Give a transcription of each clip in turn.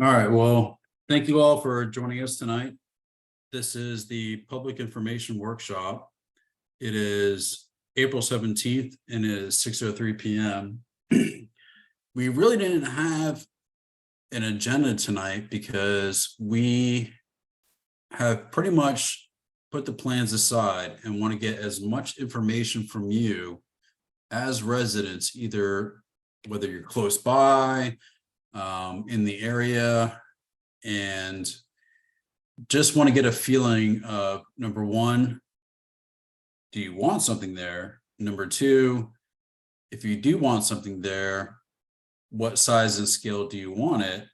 All right, well, thank you all for joining us tonight. This is the Public Information Workshop. It is April 17th and it is 6:03 p.m. We really didn't have an agenda tonight because we have pretty much put the plans aside and want to get as much information from you as residents, either whether you're close by, in the area, and just want to get a feeling of, number one, do you want something there? Number two, if you do want something there, what size and scale do you want it?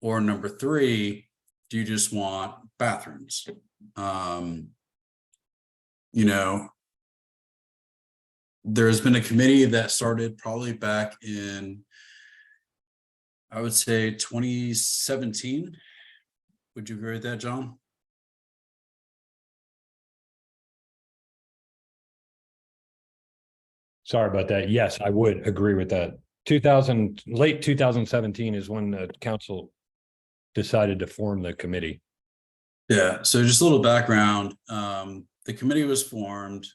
Or number three, do you just want bathrooms? There's been a committee that started probably back in, I would say 2017. Would you agree with that, John? Sorry about that. Yes, I would agree with that. Late 2017 is when the council decided to form the committee. Yeah, so just a little background. The committee was formed.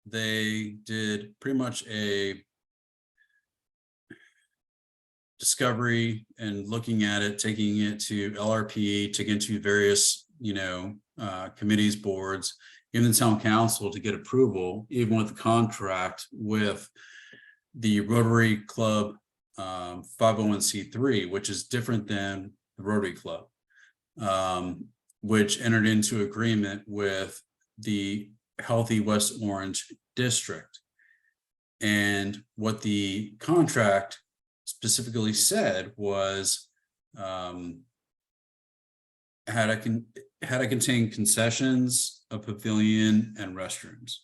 They did pretty much a discovery and looking at it, taking it to LRP, taking it to various, committees, boards, even the town council to get approval, even with the contract with the Rotary Club 501c3, which is different than the Rotary Club, which entered into agreement with the Healthy West Orange District. And what the contract specifically said was had to contain concessions, a pavilion, and restrooms,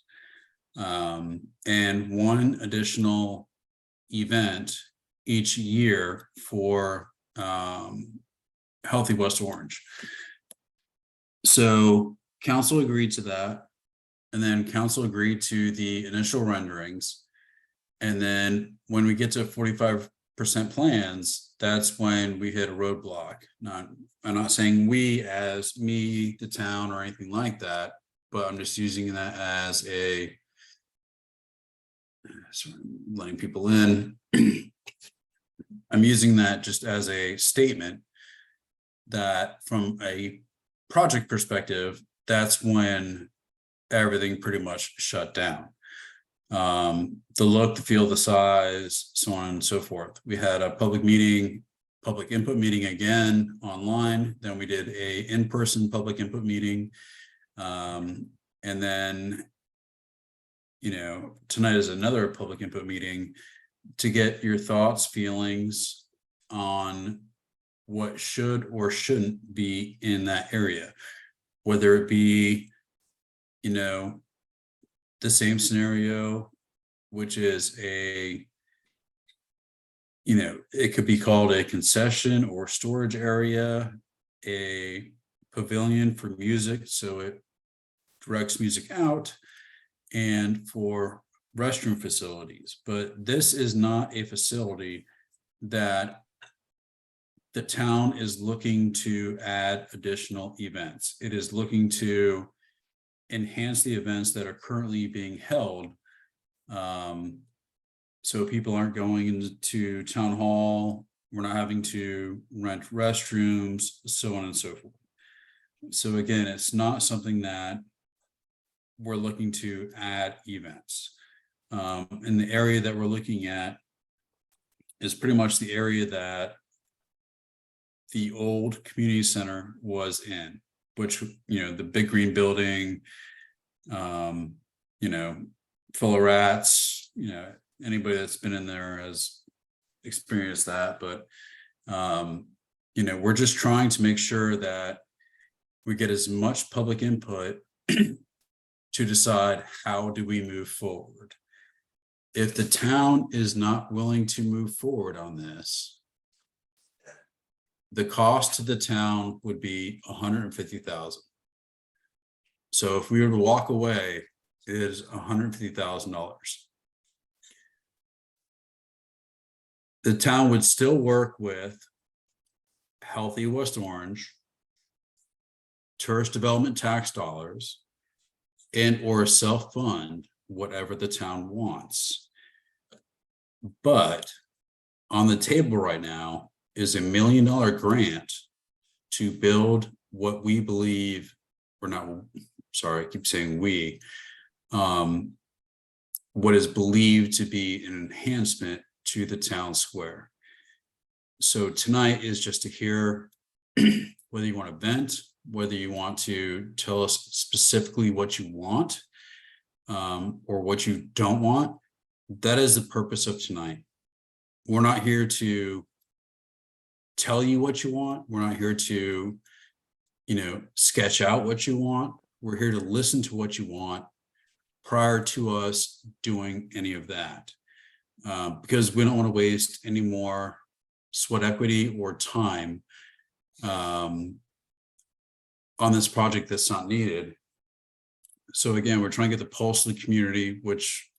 and one additional event each year for Healthy West Orange. So council agreed to that, and then council agreed to the initial renderings. And then when we get to 45% plans, that's when we hit a roadblock. I'm not saying we as me, the town, or anything like that, but I'm just using that as a sort of letting people in. I'm using that just as a statement that from a project perspective, that's when everything pretty much shut down. The look, the feel, the size, so on and so forth. We had a public input meeting again online. Then we did a in-person public input meeting. And then, tonight is another public input meeting to get your thoughts, feelings on what should or shouldn't be in that area, whether it be, the same scenario, which is it could be called a concession or storage area, a pavilion for music, so it directs music out, and for restroom facilities. But this is not a facility that the town is looking to add additional events. It is looking to enhance the events that are currently being held. So people aren't going into town hall. We're not having to rent restrooms, so on and so forth. So again, it's not something that we're looking to add events. And the area that we're looking at is pretty much the area that the old community center was in, which, the big green building, full of rats, anybody that's been in there has experienced that. But, we're just trying to make sure that we get as much public input to decide how do we move forward. If the town is not willing to move forward on this, the cost to the town would be $150,000. So if we were to walk away, it is $150,000. The town would still work with Healthy West Orange, tourist development tax dollars, and or self-fund whatever the town wants. But on the table right now is $1 million grant to build what we believe, or not, sorry, I keep saying we, what is believed to be an enhancement to the town square. So tonight is just to hear whether you want to vent, whether you want to tell us specifically what you want, or what you don't want. That is the purpose of tonight. We're not here to tell you what you want. We're not here to, sketch out what you want. We're here to listen to what you want prior to us doing any of that, because we don't want to waste any more sweat equity or time on this project that's not needed. So again, we're trying to get the pulse of the community, which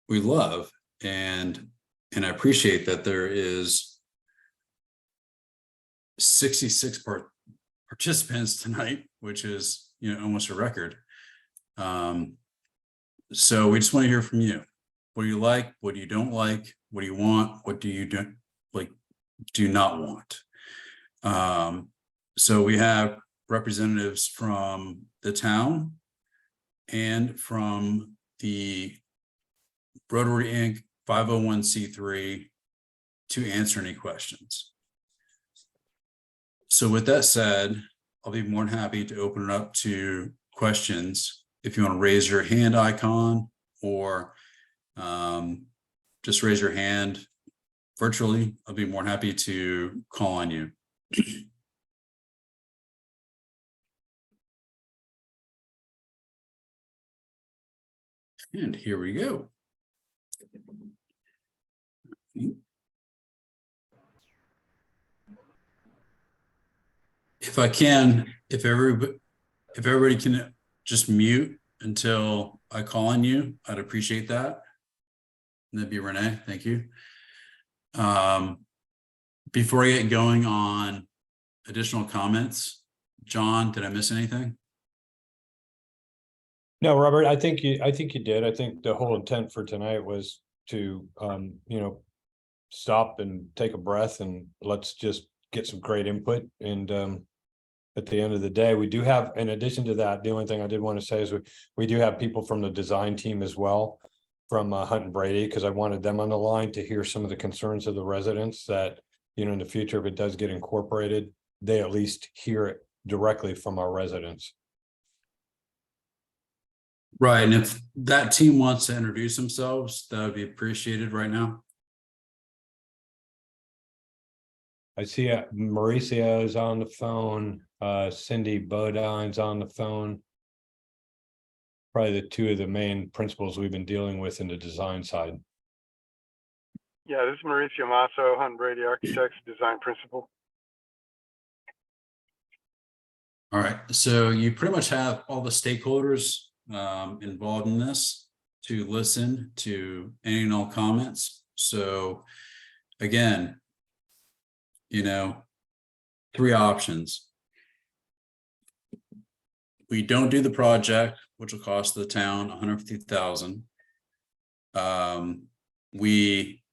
we love, and I appreciate that there is 66 participants tonight, which is almost a record. So we just want to hear from you. What do you like? What do you don't like? What do you want? What do you do not want? So we have representatives from the town and from the Rotary Inc. 501c3 to answer any questions. So with that said, I'll be more than happy to open it up to questions. If you want to raise your hand icon, or just raise your hand virtually, I'll be more than happy to call on you. And here we go. If I can, if everybody can just mute until I call on you, I'd appreciate that. And that'd be Renee. Thank you. Before I get going on additional comments, John, did I miss anything? No, Robert, I think you did. I think the whole intent for tonight was to, stop and take a breath and let's just get some great input. And at the end of the day, we do have, in addition to that, the only thing I did want to say is we do have people from the design team as well, from Hunt and Brady, because I wanted them on the line to hear some of the concerns of the residents that, in the future, if it does get incorporated, they at least hear it directly from our residents. Right. And if that team wants to introduce themselves, that would be appreciated right now. I see Mauricio is on the phone. Cindy Bodine's on the phone. Probably the two of the main principals we've been dealing with in the design side. Yeah, this is Mauricio Masso, Hunt and Brady Architects, design principal. All right. So you pretty much have all the stakeholders involved in this to listen to any and all comments. So again, 3 options. We don't do the project, which will cost the town $150,000. We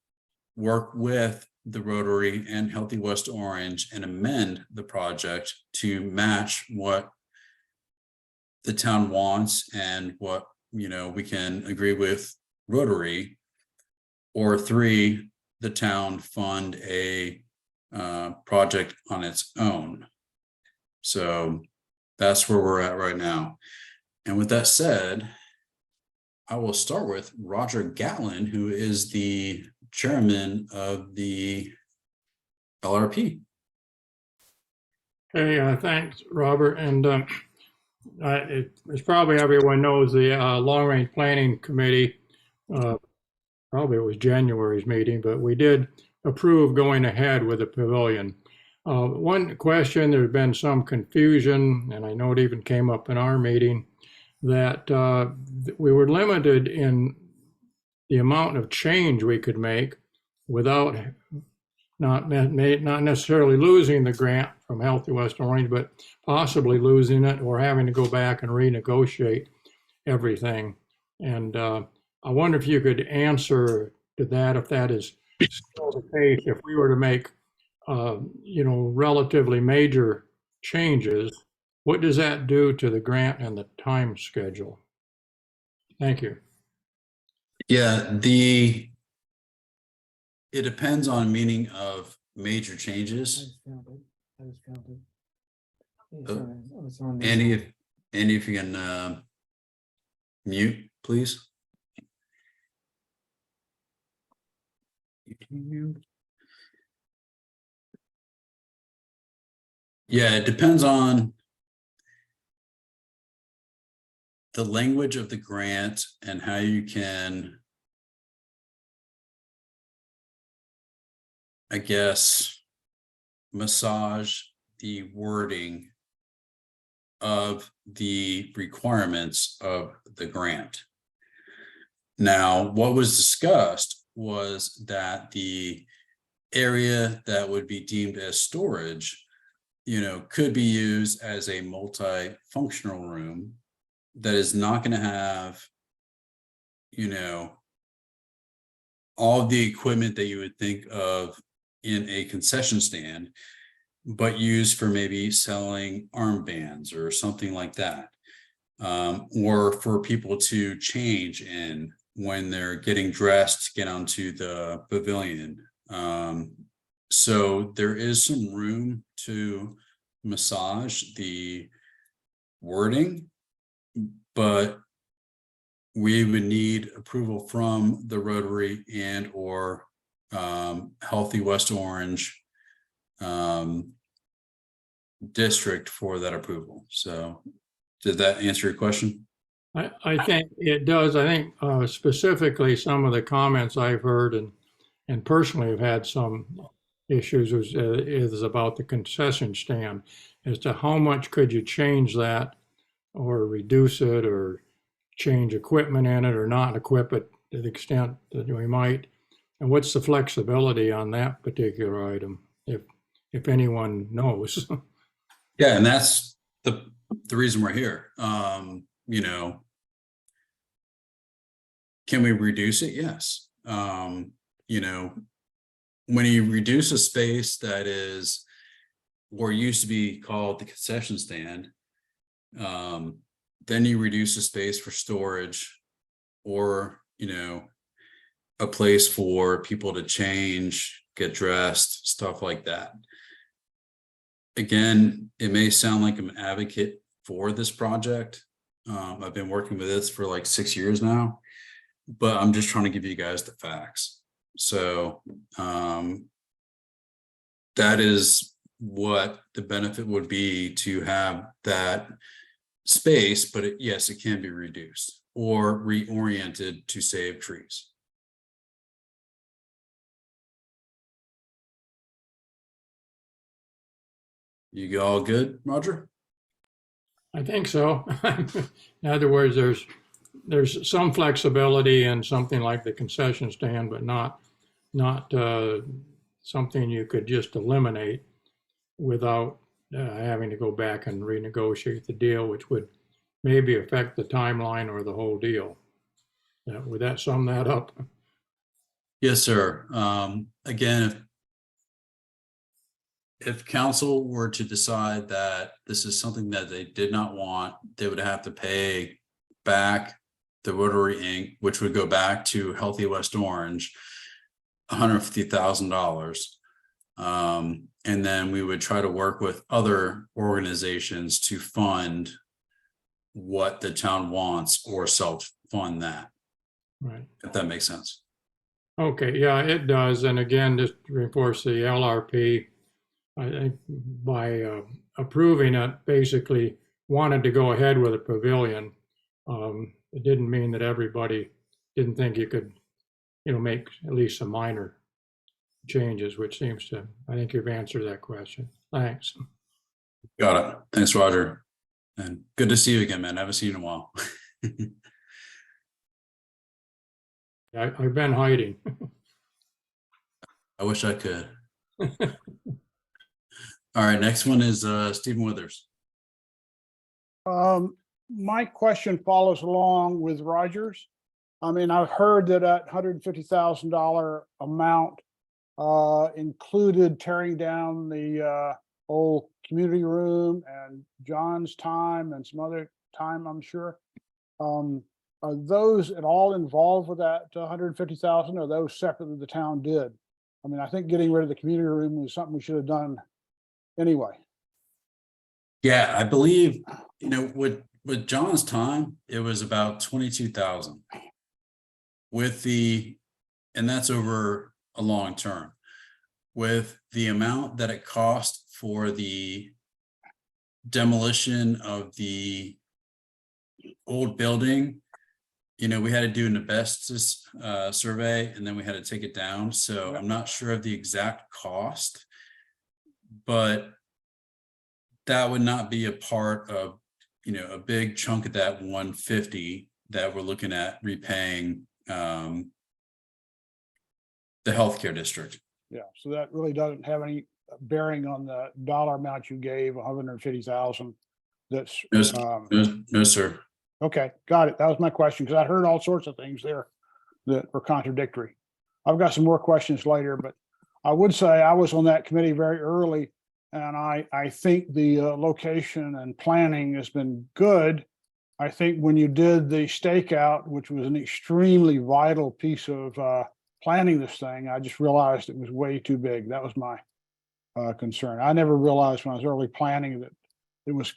work with the Rotary and Healthy West Orange and amend the project to match what the town wants and what we can agree with Rotary. Or 3, the town fund a project on its own. So that's where we're at right now. And with that said, I will start with Roger Gatlin, who is the chairman of the LRP. Hey, thanks, Robert. And it's probably everyone knows the Long Range Planning Committee. Probably it was January's meeting, but we did approve going ahead with the pavilion. One question, there's been some confusion, and I know it even came up in our meeting, that we were limited in the amount of change we could make without not necessarily losing the grant from Healthy West Orange, but possibly losing it or having to go back and renegotiate everything. And I wonder if you could answer to that, if that is still the case, if we were to make, relatively major changes, what does that do to the grant and the time schedule? Thank you. Yeah, it depends on meaning of major changes. Andy, if you can mute, please. Yeah, it depends on the language of the grant and how you can, I guess, massage the wording of the requirements of the grant. Now, what was discussed was that the area that would be deemed as storage, could be used as a multifunctional room that is not going to have, all of the equipment that you would think of in a concession stand, but used for maybe selling armbands or something like that, or for people to change in when they're getting dressed to get onto the pavilion. So there is some room to massage the wording, but we would need approval from the Rotary and or Healthy West Orange district for that approval. So did that answer your question? I think it does. I think specifically some of the comments I've heard and personally have had some issues is about the concession stand as to how much could you change that or reduce it or change equipment in it or not equip it to the extent that we might. And what's the flexibility on that particular item, if anyone knows? Yeah, and that's the reason we're here. Can we reduce it? Yes. When you reduce a space that is or used to be called the concession stand, then you reduce the space for storage or, a place for people to change, get dressed, stuff like that. Again, it may sound like I'm an advocate for this project. I've been working with this for like 6 years now, but I'm just trying to give you guys the facts. So that is what the benefit would be to have that space, but yes, it can be reduced or reoriented to save trees. You all good, Roger? I think so. In other words, there's some flexibility in something like the concession stand, but not something you could just eliminate without having to go back and renegotiate the deal, which would maybe affect the timeline or the whole deal. Would that sum that up? Yes, sir. Again, if council were to decide that this is something that they did not want, they would have to pay back the Rotary Inc., which would go back to Healthy West Orange, $150,000. And then we would try to work with other organizations to fund what the town wants or self-fund that. Right. If that makes sense. Okay, yeah, it does. And again, just to reinforce the LRP, I think by approving it, basically wanted to go ahead with a pavilion. It didn't mean that everybody didn't think you could, make at least some minor changes, which seems to, I think you've answered that question. Thanks. Got it. Thanks, Roger. And good to see you again, man. I haven't seen you in a while. I've been hiding. I wish I could. All right, next one is Stephen Withers. My question follows along with Rogers. I mean, I've heard that $150,000 amount included tearing down the old community room and John's time and some other time, I'm sure. Are those at all involved with that 150,000, or those separate that the town did? I mean, I think getting rid of the community room was something we should have done anyway. Yeah, I believe, you know, with John's time, it was about 22,000. And that's over a long term. With the amount that it cost for the demolition of the old building, you know, we had to do an asbestos survey, and then we had to take it down. So I'm not sure of the exact cost, but that would not be a part of, you know, a big chunk of that 150 that we're looking at repaying the healthcare district. Yeah, so that really doesn't have any bearing on the dollar amount you gave, 150,000. That's, No, sir. okay, got it. That was my question, because I heard all sorts of things there that were contradictory. I've got some more questions later, but I would say I was on that committee very early, and I think the location and planning has been good. I think when you did the stakeout, which was an extremely vital piece of planning this thing, I just realized it was way too big. That was my concern. I never realized when I was early planning that it was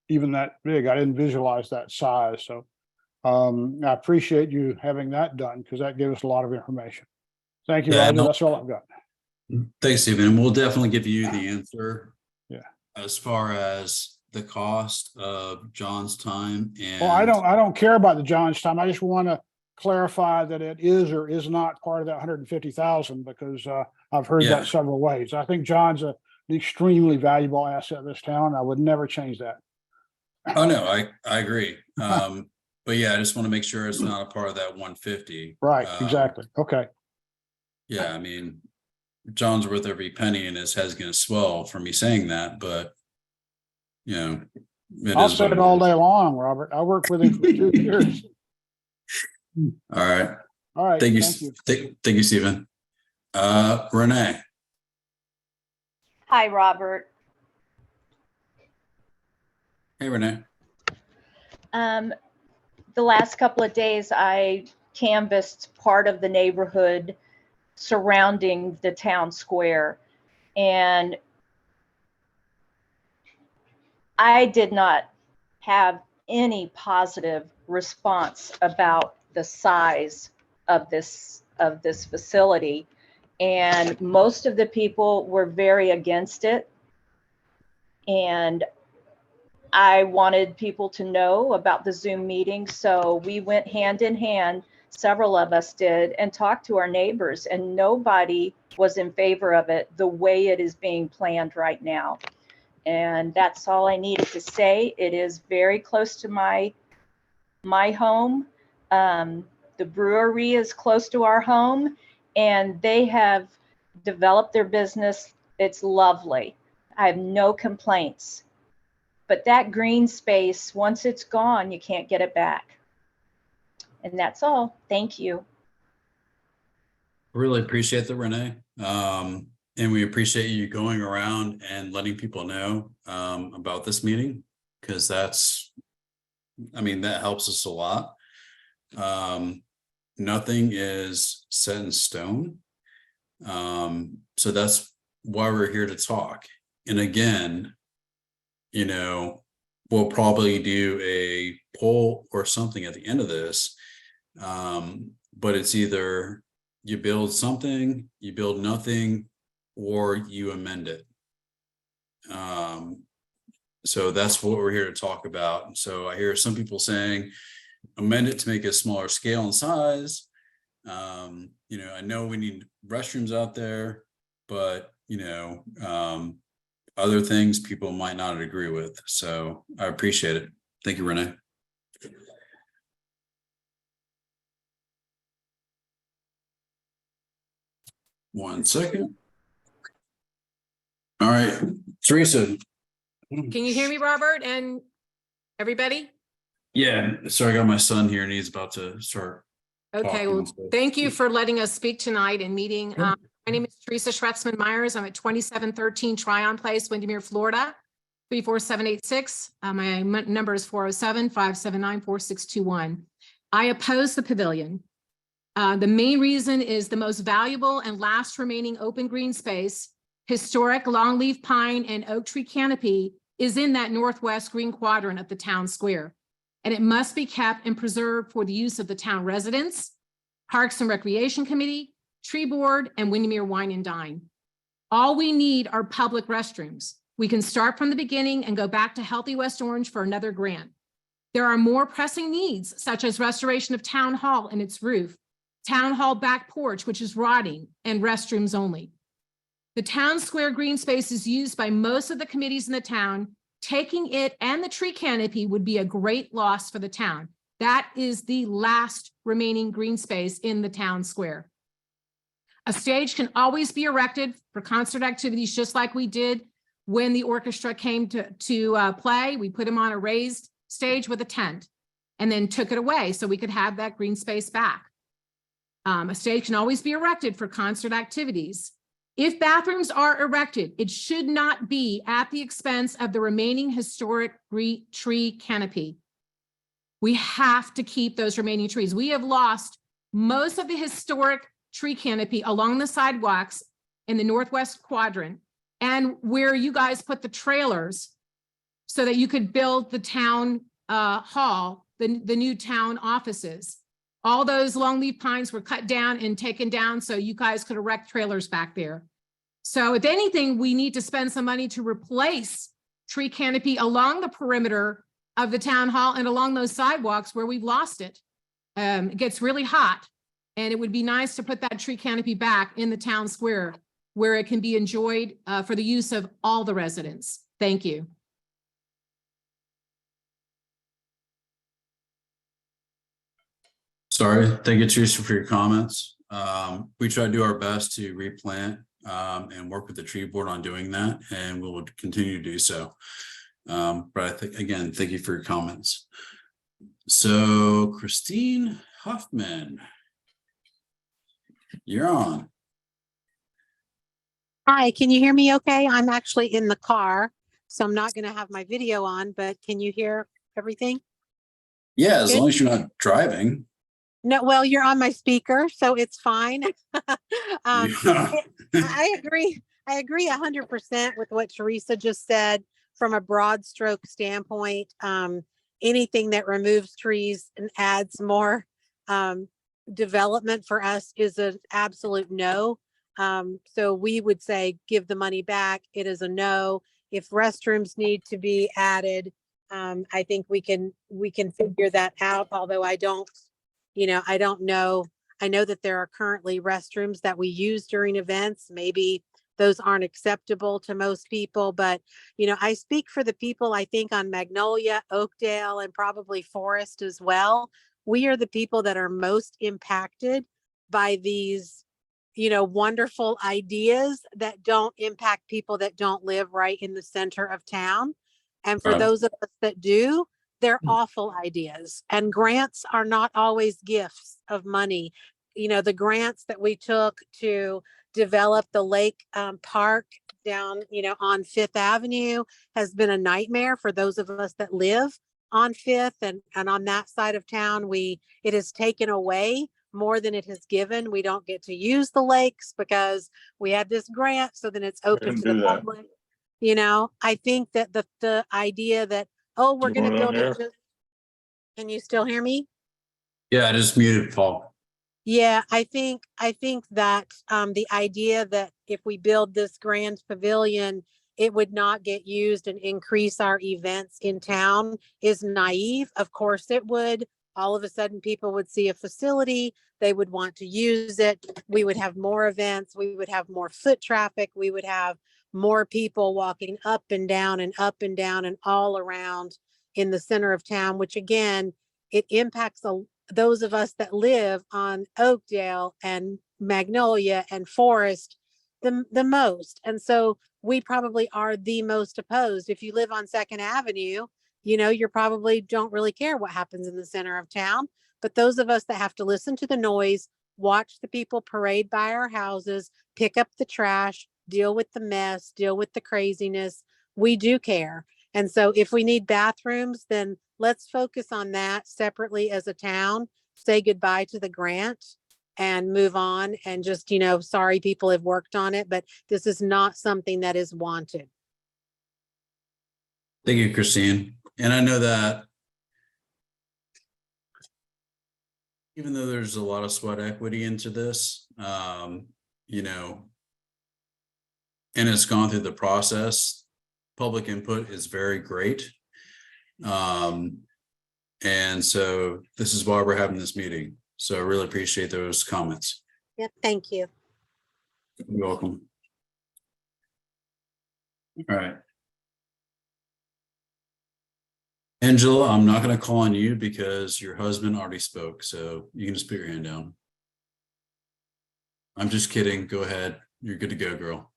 even that big. I didn't visualize that size. So I appreciate you having that done, because that gave us a lot of information. Thank you, Yeah, Roger. no- That's all I've got. Thanks, Stephen. We'll definitely give you the answer. Yeah. As far as the cost of John's time and. Well, I don't care about the John's time. I just want to clarify that it is or is not part of that 150,000, because I've heard Yeah. that several ways. I think John's an extremely valuable asset of this town. I would never change that. Oh, no, I agree. But yeah, I just want to make sure it's not a part of that 150. Right, exactly. Okay. Yeah, I mean, John's worth every penny, and his head's gonna swell for me saying that, but you know. I'll is say what it all is. day long, Robert. I worked with him for 2 years. All right. All right, Thank you. thank you. Thank you, Stephen. Renee. Hi, Robert. Hey, Renee. The last couple of days, I canvassed part of the neighborhood surrounding the town square, and I did not have any positive response about the size of this facility. And most of the people were very against it. And I wanted people to know about the Zoom meeting. So we went hand in hand, several of us did, and talked to our neighbors, and nobody was in favor of it the way it is being planned right now. And that's all I needed to say. It is very close to my home. The brewery is close to our home, and they have developed their business. It's lovely. I have no complaints. But that green space, once it's gone, you can't get it back. And that's all. Thank you. Really appreciate that, Renee. And we appreciate you going around and letting people know about this meeting, because that helps us a lot. Nothing is set in stone. So that's why we're here to talk. And again, you know, we'll probably do a poll or something at the end of this. But it's either you build something, you build nothing, or you amend it. So that's what we're here to talk about. So I hear some people saying, amend it to make it a smaller scale and size. You know, I know we need restrooms out there, but you know, other things people might not agree with. So I appreciate it. Thank you, Renee. One second. All right, Teresa. Can you hear me, Robert, and everybody? Yeah, so I got my son here and he's about to start. Okay, talking, well, so- thank you for letting us speak tonight and meeting. My name is Teresa Schretzman Myers. I'm at 2713 Tryon Place, Windermere, Florida, 34786. My number is 407-579-4621. I oppose the pavilion. The main reason is the most valuable and last remaining open green space, historic longleaf pine and oak tree canopy, is in that northwest green quadrant of the town square. And it must be kept and preserved for the use of the town residents, Parks and Recreation Committee, Tree Board, and Windermere Wine and Dine. All we need are public restrooms. We can start from the beginning and go back to Healthy West Orange for another grant. There are more pressing needs, such as restoration of Town Hall and its roof, Town Hall back porch, which is rotting, and restrooms only. The town square green space is used by most of the committees in the town. Taking it and the tree canopy would be a great loss for the town. That is the last remaining green space in the town square. A stage can always be erected for concert activities, just like we did when the orchestra came to play. We put them on a raised stage with a tent and then took it away so we could have that green space back. A stage can always be erected for concert activities. If bathrooms are erected, it should not be at the expense of the remaining historic tree canopy. We have to keep those remaining trees. We have lost most of the historic tree canopy along the sidewalks in the northwest quadrant and where you guys put the trailers so that you could build the town hall, the new town offices. All those longleaf pines were cut down and taken down so you guys could erect trailers back there. So if anything, we need to spend some money to replace tree canopy along the perimeter of the town hall and along those sidewalks where we've lost it. It gets really hot, and it would be nice to put that tree canopy back in the town square where it can be enjoyed for the use of all the residents. Thank you. Sorry, thank you, Teresa, for your comments. We try to do our best to replant and work with the tree board on doing that, and we will continue to do so. But I think, again, thank you for your comments. So Christine Huffman, you're on. Hi, can you hear me okay? I'm actually in the car, so I'm not going to have my video on, but can you hear everything? Yeah, as Good. long as you're not driving. No, well, you're on my speaker, so it's fine. Yeah. I agree. I agree 100% with what Teresa just said from a broad stroke standpoint. Anything that removes trees and adds more development for us is an absolute no. So we would say give the money back. It is a no. If restrooms need to be added, I think we can figure that out. Although I don't know. I know that there are currently restrooms that we use during events. Maybe those aren't acceptable to most people, but I speak for the people, I think, on Magnolia, Oakdale, and probably Forest as well. We are the people that are most impacted by these, wonderful ideas that don't impact people that don't live right in the center of town. And for Right. those of us that do, they're awful ideas, and grants are not always gifts of money. The grants that we took to develop the lake park down, on Fifth Avenue has been a nightmare for those of us that live on Fifth and on that side of town. It has taken away more than it has given. We don't get to use the lakes because we had this grant, so then it's open to the public. I think that the idea that, oh, we're going to build it. Can you still hear me? Yeah, I just muted Paul. Yeah, I think that the idea that if we build this grand pavilion, it would not get used and increase our events in town is naive. Of course it would. All of a sudden people would see a facility, they would want to use it. We would have more events, we would have more foot traffic, we would have more people walking up and down and all around in the center of town, which again, it impacts those of us that live on Oakdale and Magnolia and Forest. the most. And so we probably are the most opposed. If you live on Second Avenue, you know, you're probably don't really care what happens in the center of town. But those of us that have to listen to the noise, watch the people parade by our houses, pick up the trash, deal with the mess, deal with the craziness, we do care. And so if we need bathrooms, then let's focus on that separately as a town, say goodbye to the grant and move on, and just, you know, sorry people have worked on it, but this is not something that is wanted. Thank you, Christine. And I know that even though there's a lot of sweat equity into this, you know, and it's gone through the process, public input is very great. And so this is why we're having this meeting. So I really appreciate those comments. Yep, thank you. You're welcome. All right. Angela, I'm not going to call on you because your husband already spoke, so you can just put your hand down. I'm just kidding. Go ahead. You're good to go, girl.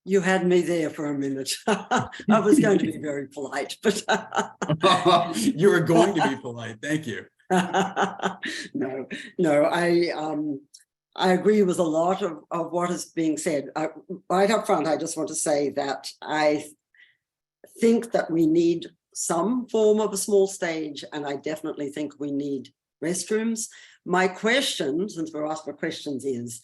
You had me there for a minute. I was going to be very polite, but You were going to be polite. Thank you. no, I agree with a lot of what is being said. Right up front, I just want to say that I think that we need some form of a small stage, and I definitely think we need restrooms. My question, since we're asked for questions, is,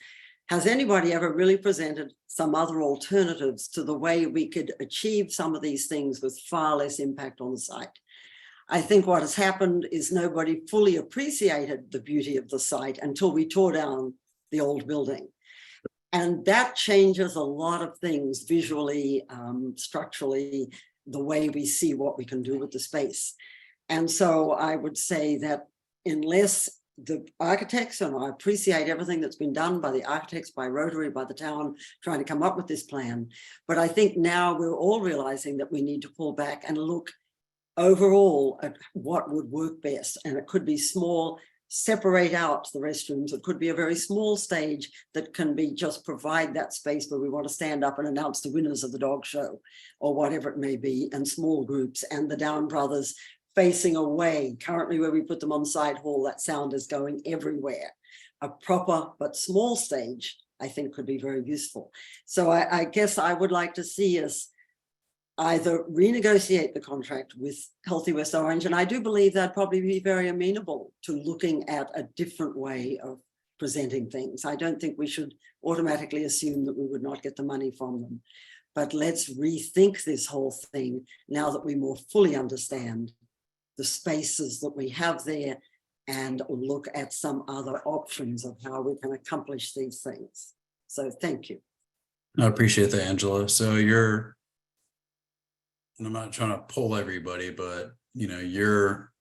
has anybody ever really presented some other alternatives to the way we could achieve some of these things with far less impact on the site? I think what has happened is nobody fully appreciated the beauty of the site until we tore down the old building. And that changes a lot of things visually, structurally, the way we see what we can do with the space. And so I would say that unless the architects, and I appreciate everything that's been done by the architects, by Rotary, by the town, trying to come up with this plan. But I think now we're all realizing that we need to pull back and look overall at what would work best. And it could be small, separate out the restrooms. It could be a very small stage that can be just provide that space where we want to stand up and announce the winners of the dog show or whatever it may be, and small groups, and the Down Brothers facing away. Currently, where we put them on side hall, that sound is going everywhere. A proper but small stage, I think, could be very useful. So I guess I would like to see us either renegotiate the contract with Healthy West Orange, and I do believe that'd probably be very amenable to looking at a different way of presenting things. I don't think we should automatically assume that we would not get the money from them. But let's rethink this whole thing now that we more fully understand the spaces that we have there, and look at some other options of how we can accomplish these things. So thank you. I appreciate that, Angela. So and I'm not trying to pull everybody, but you know, your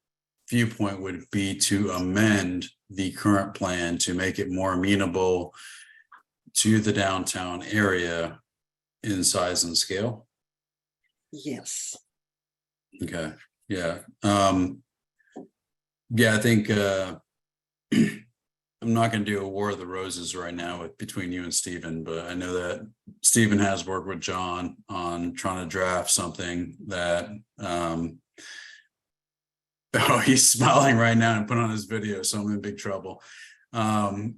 viewpoint would be to amend the current plan to make it more amenable to the downtown area in size and scale. Yes. Okay. Yeah. Yeah, I think I'm not going to do a War of the Roses right now between you and Stephen, but I know that Stephen has worked with John on trying to draft something that oh, he's smiling right now and put on his video, so I'm in big trouble. They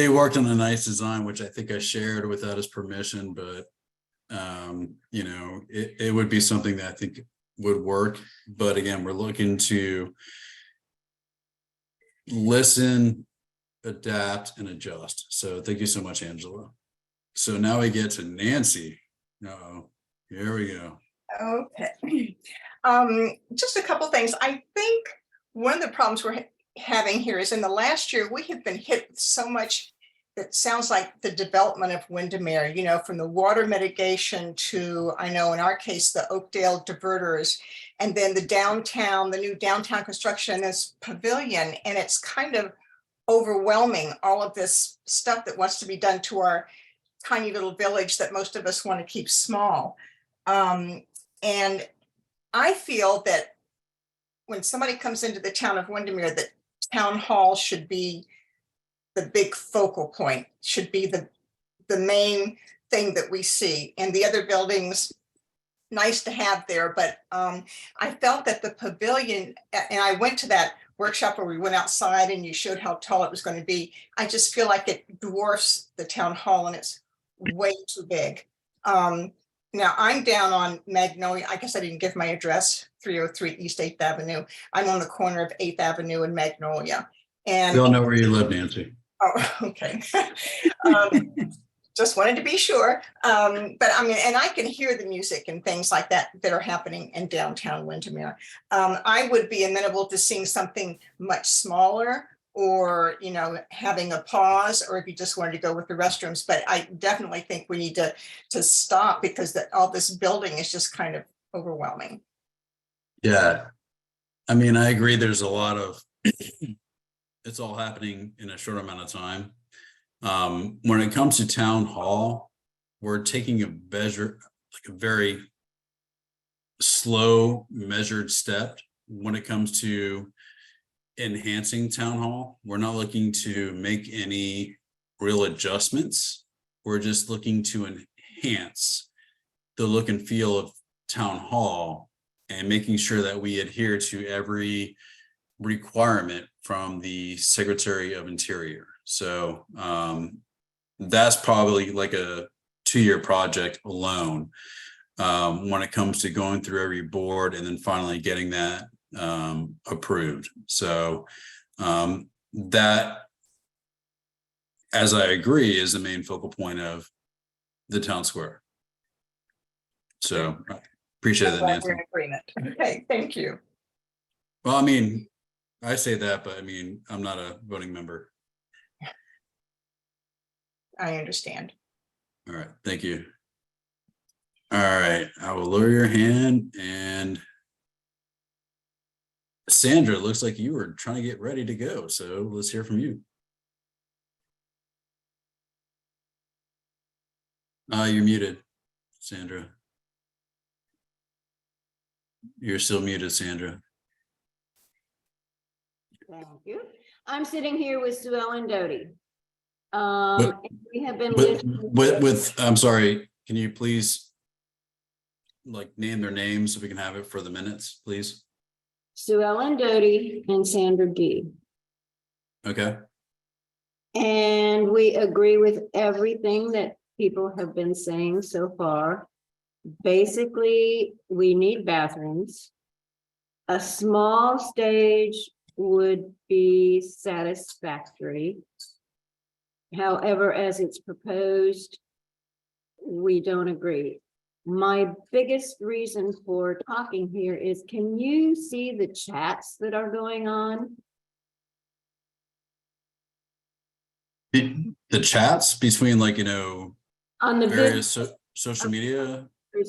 worked on a nice design, which I think I shared without his permission, but you know, it would be something that I think would work. But again, we're looking to listen, adapt, and adjust. So thank you so much, Angela. So now we get to Nancy. Uh-oh, here we go. Okay. Just a couple things. I think one of the problems we're having here is in the last year, we have been hit with so much that sounds like the development of Windermere, you know, from the water mitigation to, I know in our case, the Oakdale diverters, and then the downtown, the new downtown construction as Pavilion. And it's kind of overwhelming, all of this stuff that wants to be done to our tiny little village that most of us want to keep small. And I feel that when somebody comes into the town of Windermere, that town hall should be the big focal point, should be the main thing that we see. And the other buildings, nice to have there, but I felt that the pavilion, and I went to that workshop where we went outside and you showed how tall it was going to be. I just feel like it dwarfs the town hall and it's way too big. Now I'm down on Magnolia. I guess I didn't give my address, 303 East 8th Avenue. I'm on the corner of 8th Avenue and Magnolia. And We all know where you live, Nancy. oh, okay. Just wanted to be sure. But I mean, and I can hear the music and things like that that are happening in downtown Windermere. I would be amenable to seeing something much smaller, or, you know, having a pause, or if you just wanted to go with the restrooms. But I definitely think we need to stop, because all this building is just kind of overwhelming. Yeah. I mean, I agree. There's a lot of, it's all happening in a short amount of time. When it comes to town hall, we're taking a very slow, measured step when it comes to enhancing town hall. We're not looking to make any real adjustments. We're just looking to enhance the look and feel of town hall and making sure that we adhere to every requirement from the Secretary of Interior. So that's probably like a 2-year project alone when it comes to going through every board and then finally getting that approved. So that, as I agree, is the main focal point of the town square. So I appreciate that, Nancy. We're in agreement. Okay, thank you. Well, I mean, I say that, but I mean, I'm not a voting member. I understand. All right, thank you. All right, I will lower your hand. And Sandra, looks like you were trying to get ready to go, so let's hear from you. You're muted, Sandra. You're still muted, Sandra. Thank you. I'm sitting here with Sue Ellen Doty. But- and we have been listening. With, I'm sorry, can you please like name their names so we can have it for the minutes, please? Sue Ellen Doty and Sandra D. Okay. And we agree with everything that people have been saying so far. Basically, we need bathrooms. A small stage would be satisfactory. However, as it's proposed, we don't agree. My biggest reason for talking here is, can you see the chats that are going on? The chats between, like, you know, On the various social media.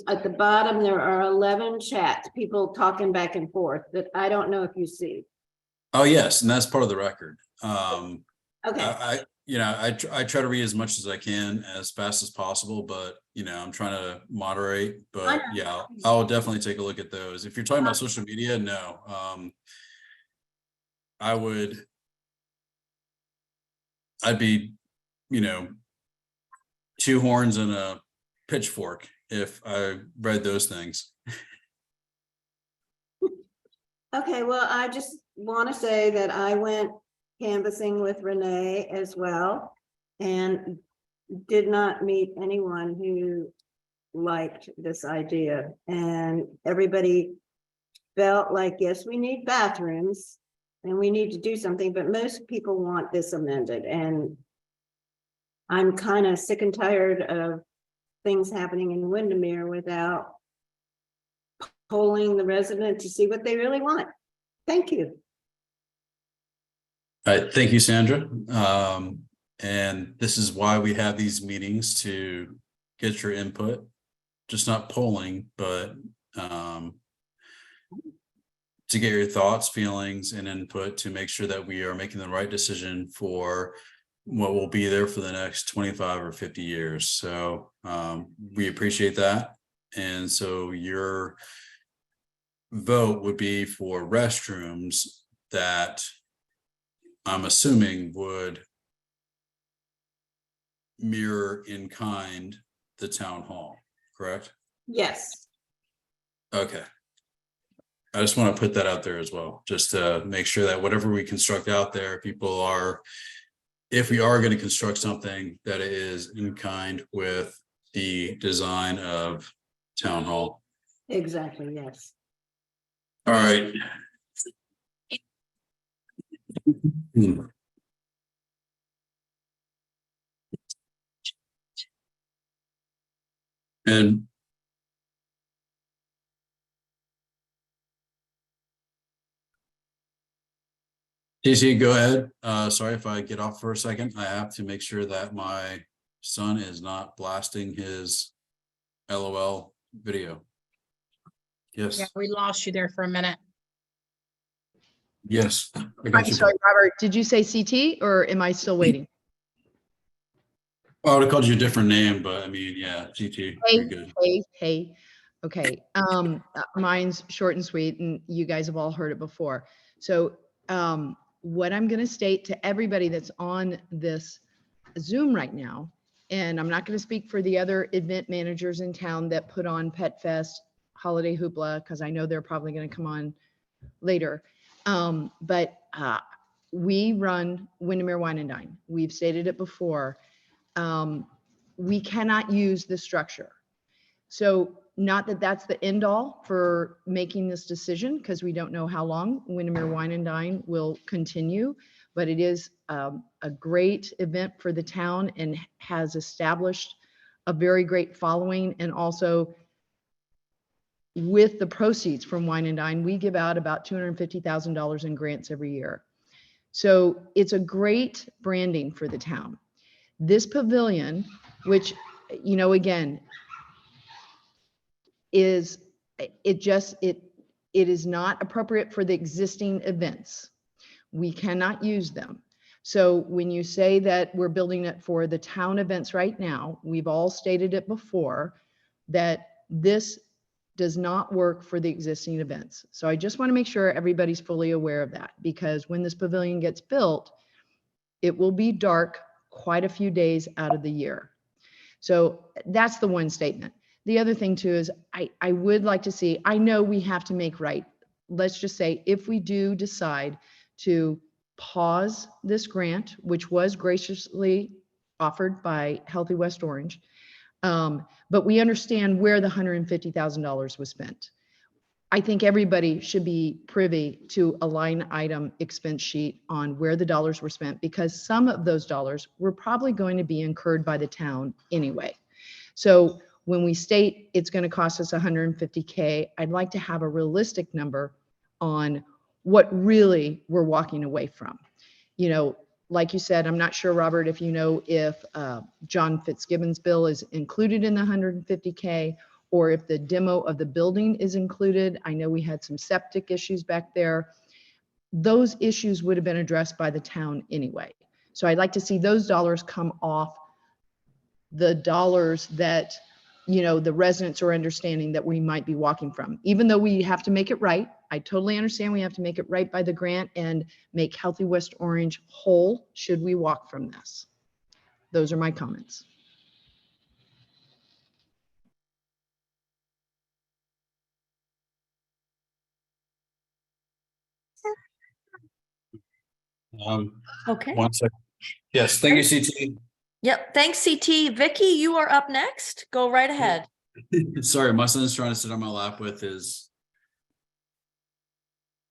at the bottom, there are 11 chats, people talking back and forth that I don't know if you see. Oh, yes, and that's part of the record. Okay. I try to read as much as I can as fast as possible, but you know, I'm trying to moderate. But yeah, I'll definitely take a look at those. If you're talking about social media, no. I'd be, you know, 2 horns and a pitchfork if I read those things. Okay, well, I just want to say that I went canvassing with Renee as well and did not meet anyone who liked this idea. And everybody felt like, yes, we need bathrooms and we need to do something, but most people want this amended. And I'm kind of sick and tired of things happening in Windermere without polling the resident to see what they really want. Thank you. All right, thank you, Sandra. And this is why we have these meetings, to get your input, just not polling, but to get your thoughts, feelings, and input to make sure that we are making the right decision for what will be there for the next 25 or 50 years. So we appreciate that. And so your vote would be for restrooms that I'm assuming would mirror in kind the town hall, correct? Yes. Okay. I just want to put that out there as well, just to make sure that whatever we construct out there, people are, if we are going to construct something, that it is in kind with the design of town hall. Exactly, yes. All right. And TC, go ahead. Sorry if I get off for a second. I have to make sure that my son is not blasting his LOL video. Yes. Yeah, we lost you there for a minute. Yes. I I'm got you. sorry, Robert. Did you say CT or am I still waiting? Well, I would have called you a different name, but I mean, yeah, GT, you're good. Hey. Okay. Mine's short and sweet, and you guys have all heard it before. So, what I'm going to state to everybody that's on this Zoom right now, and I'm not going to speak for the other event managers in town that put on Pet Fest, Holiday Hoopla, because I know they're probably going to come on later. But we run Windermere Wine and Dine. We've stated it before. We cannot use the structure. So not that that's the end all for making this decision, because we don't know how long Windermere Wine and Dine will continue, but it is a great event for the town and has established a very great following. And also with the proceeds from Wine and Dine, we give out about $250,000 in grants every year. So it's a great branding for the town. This pavilion, which, you know, again, is it is not appropriate for the existing events. We cannot use them. So when you say that we're building it for the town events right now, we've all stated it before, that this does not work for the existing events. So I just want to make sure everybody's fully aware of that, because when this pavilion gets built, it will be dark quite a few days out of the year. So that's the one statement. The other thing too is I would like to see, I know we have to make right. Let's just say if we do decide to pause this grant, which was graciously offered by Healthy West Orange, but we understand where the $150,000 was spent. I think everybody should be privy to a line item expense sheet on where the dollars were spent, because some of those dollars were probably going to be incurred by the town anyway. So when we state it's going to cost us $150K, I'd like to have a realistic number on what really we're walking away from. You know, like you said, I'm not sure, Robert, if you know if John Fitzgibbon's bill is included in the $150K, or if the demo of the building is included. I know we had some septic issues back there. Those issues would have been addressed by the town anyway. So I'd like to see those dollars come off the dollars that, you know, the residents are understanding that we might be walking from, even though we have to make it right. I totally understand we have to make it right by the grant and make Healthy West Orange whole should we walk from this. Those are my comments. Okay. 1 second. Yes, thank you, CT. Yep. Thanks, CT. Vicky, you are up next. Go right ahead. Sorry, my son's trying to sit on my lap with his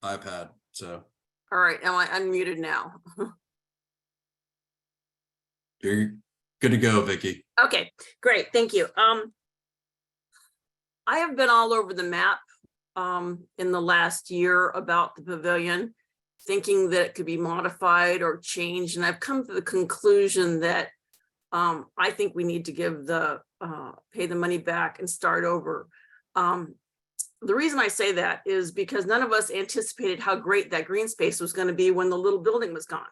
iPad, so All right, am I unmuted now? you're good to go, Vicky. Okay, great, thank you. I have been all over the map in the last year about the pavilion, thinking that it could be modified or changed, and I've come to the conclusion that I think we need to give the pay the money back and start over. The reason I say that is because none of us anticipated how great that green space was going to be when the little building was gone.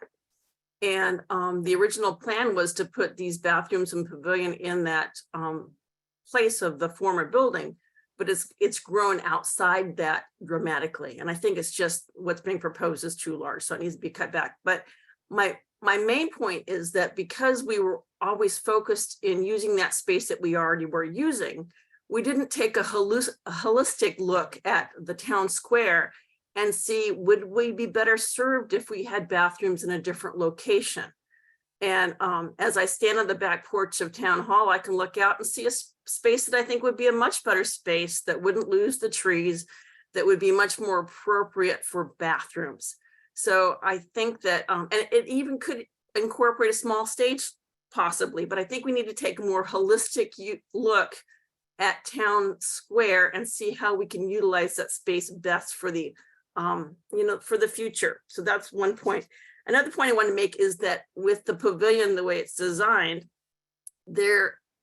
And the original plan was to put these bathrooms and pavilion in that place of the former building, but it's grown outside that dramatically. And I think it's just what's being proposed is too large, so it needs to be cut back. But my my main point is that because we were always focused in using that space that we already were using, we didn't take a holistic look at the town square and see, would we be better served if we had bathrooms in a different location? And as I stand on the back porch of Town Hall, I can look out and see a space that I think would be a much better space that wouldn't lose the trees, that would be much more appropriate for bathrooms. So I think that, and it even could incorporate a small stage possibly, but I think we need to take a more holistic look at Town Square and see how we can utilize that space best for the, for the future. So that's one point. Another point I want to make is that with the pavilion, the way it's designed,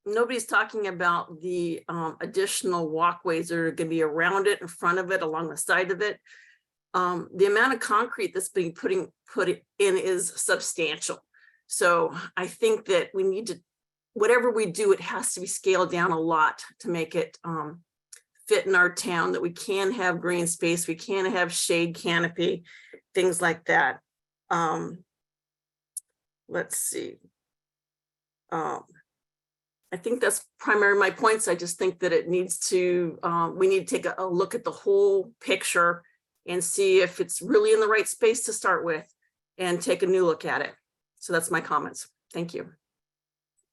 nobody's talking about the additional walkways that are going to be around it, in front of it, along the side of it. The amount of concrete that's being put in is substantial. So I think that we need to, whatever we do, it has to be scaled down a lot to make it fit in our town, that we can have green space, we can have shade canopy, things like that. Let's see. I think that's primarily my points. I just think that it needs to, we need to take a look at the whole picture and see if it's really in the right space to start with and take a new look at it. So that's my comments. Thank you.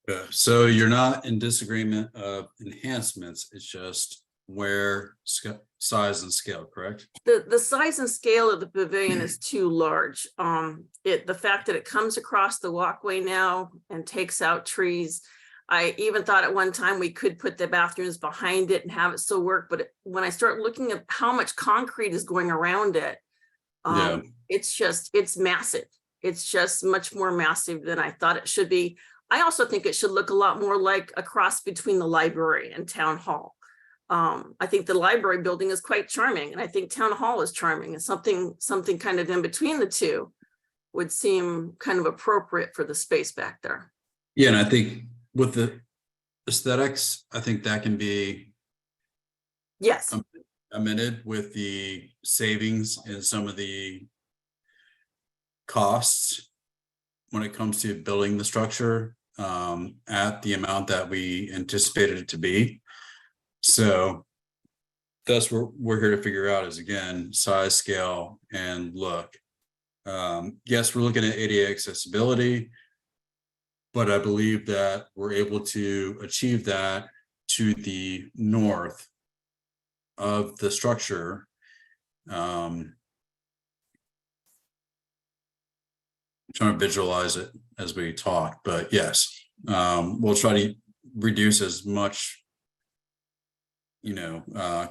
Yeah, so you're not in disagreement of enhancements, it's just where size and scale, correct? The size and scale of the pavilion is too large. The fact that it comes across the walkway now and takes out trees. I even thought at one time we could put the bathrooms behind it and have it still work, but when I start looking at how much concrete is going around it, it's massive. It's just much more massive than I thought it should be. I also think it should look a lot more like a cross between the library and Town Hall. I think the library building is quite charming, and I think Town Hall is charming, and something kind of in between the two would seem kind of appropriate for the space back there. Yeah, and I think with the aesthetics, I think that can be amended with the savings and some of the costs when it comes to building the structure at the amount that we anticipated it to be. So that's what we're here to figure out is, again, size, scale, and look. Yes, we're looking at ADA accessibility, but I believe that we're able to achieve that to the north of the structure. I'm trying to visualize it as we talk, but yes, we'll try to reduce as much,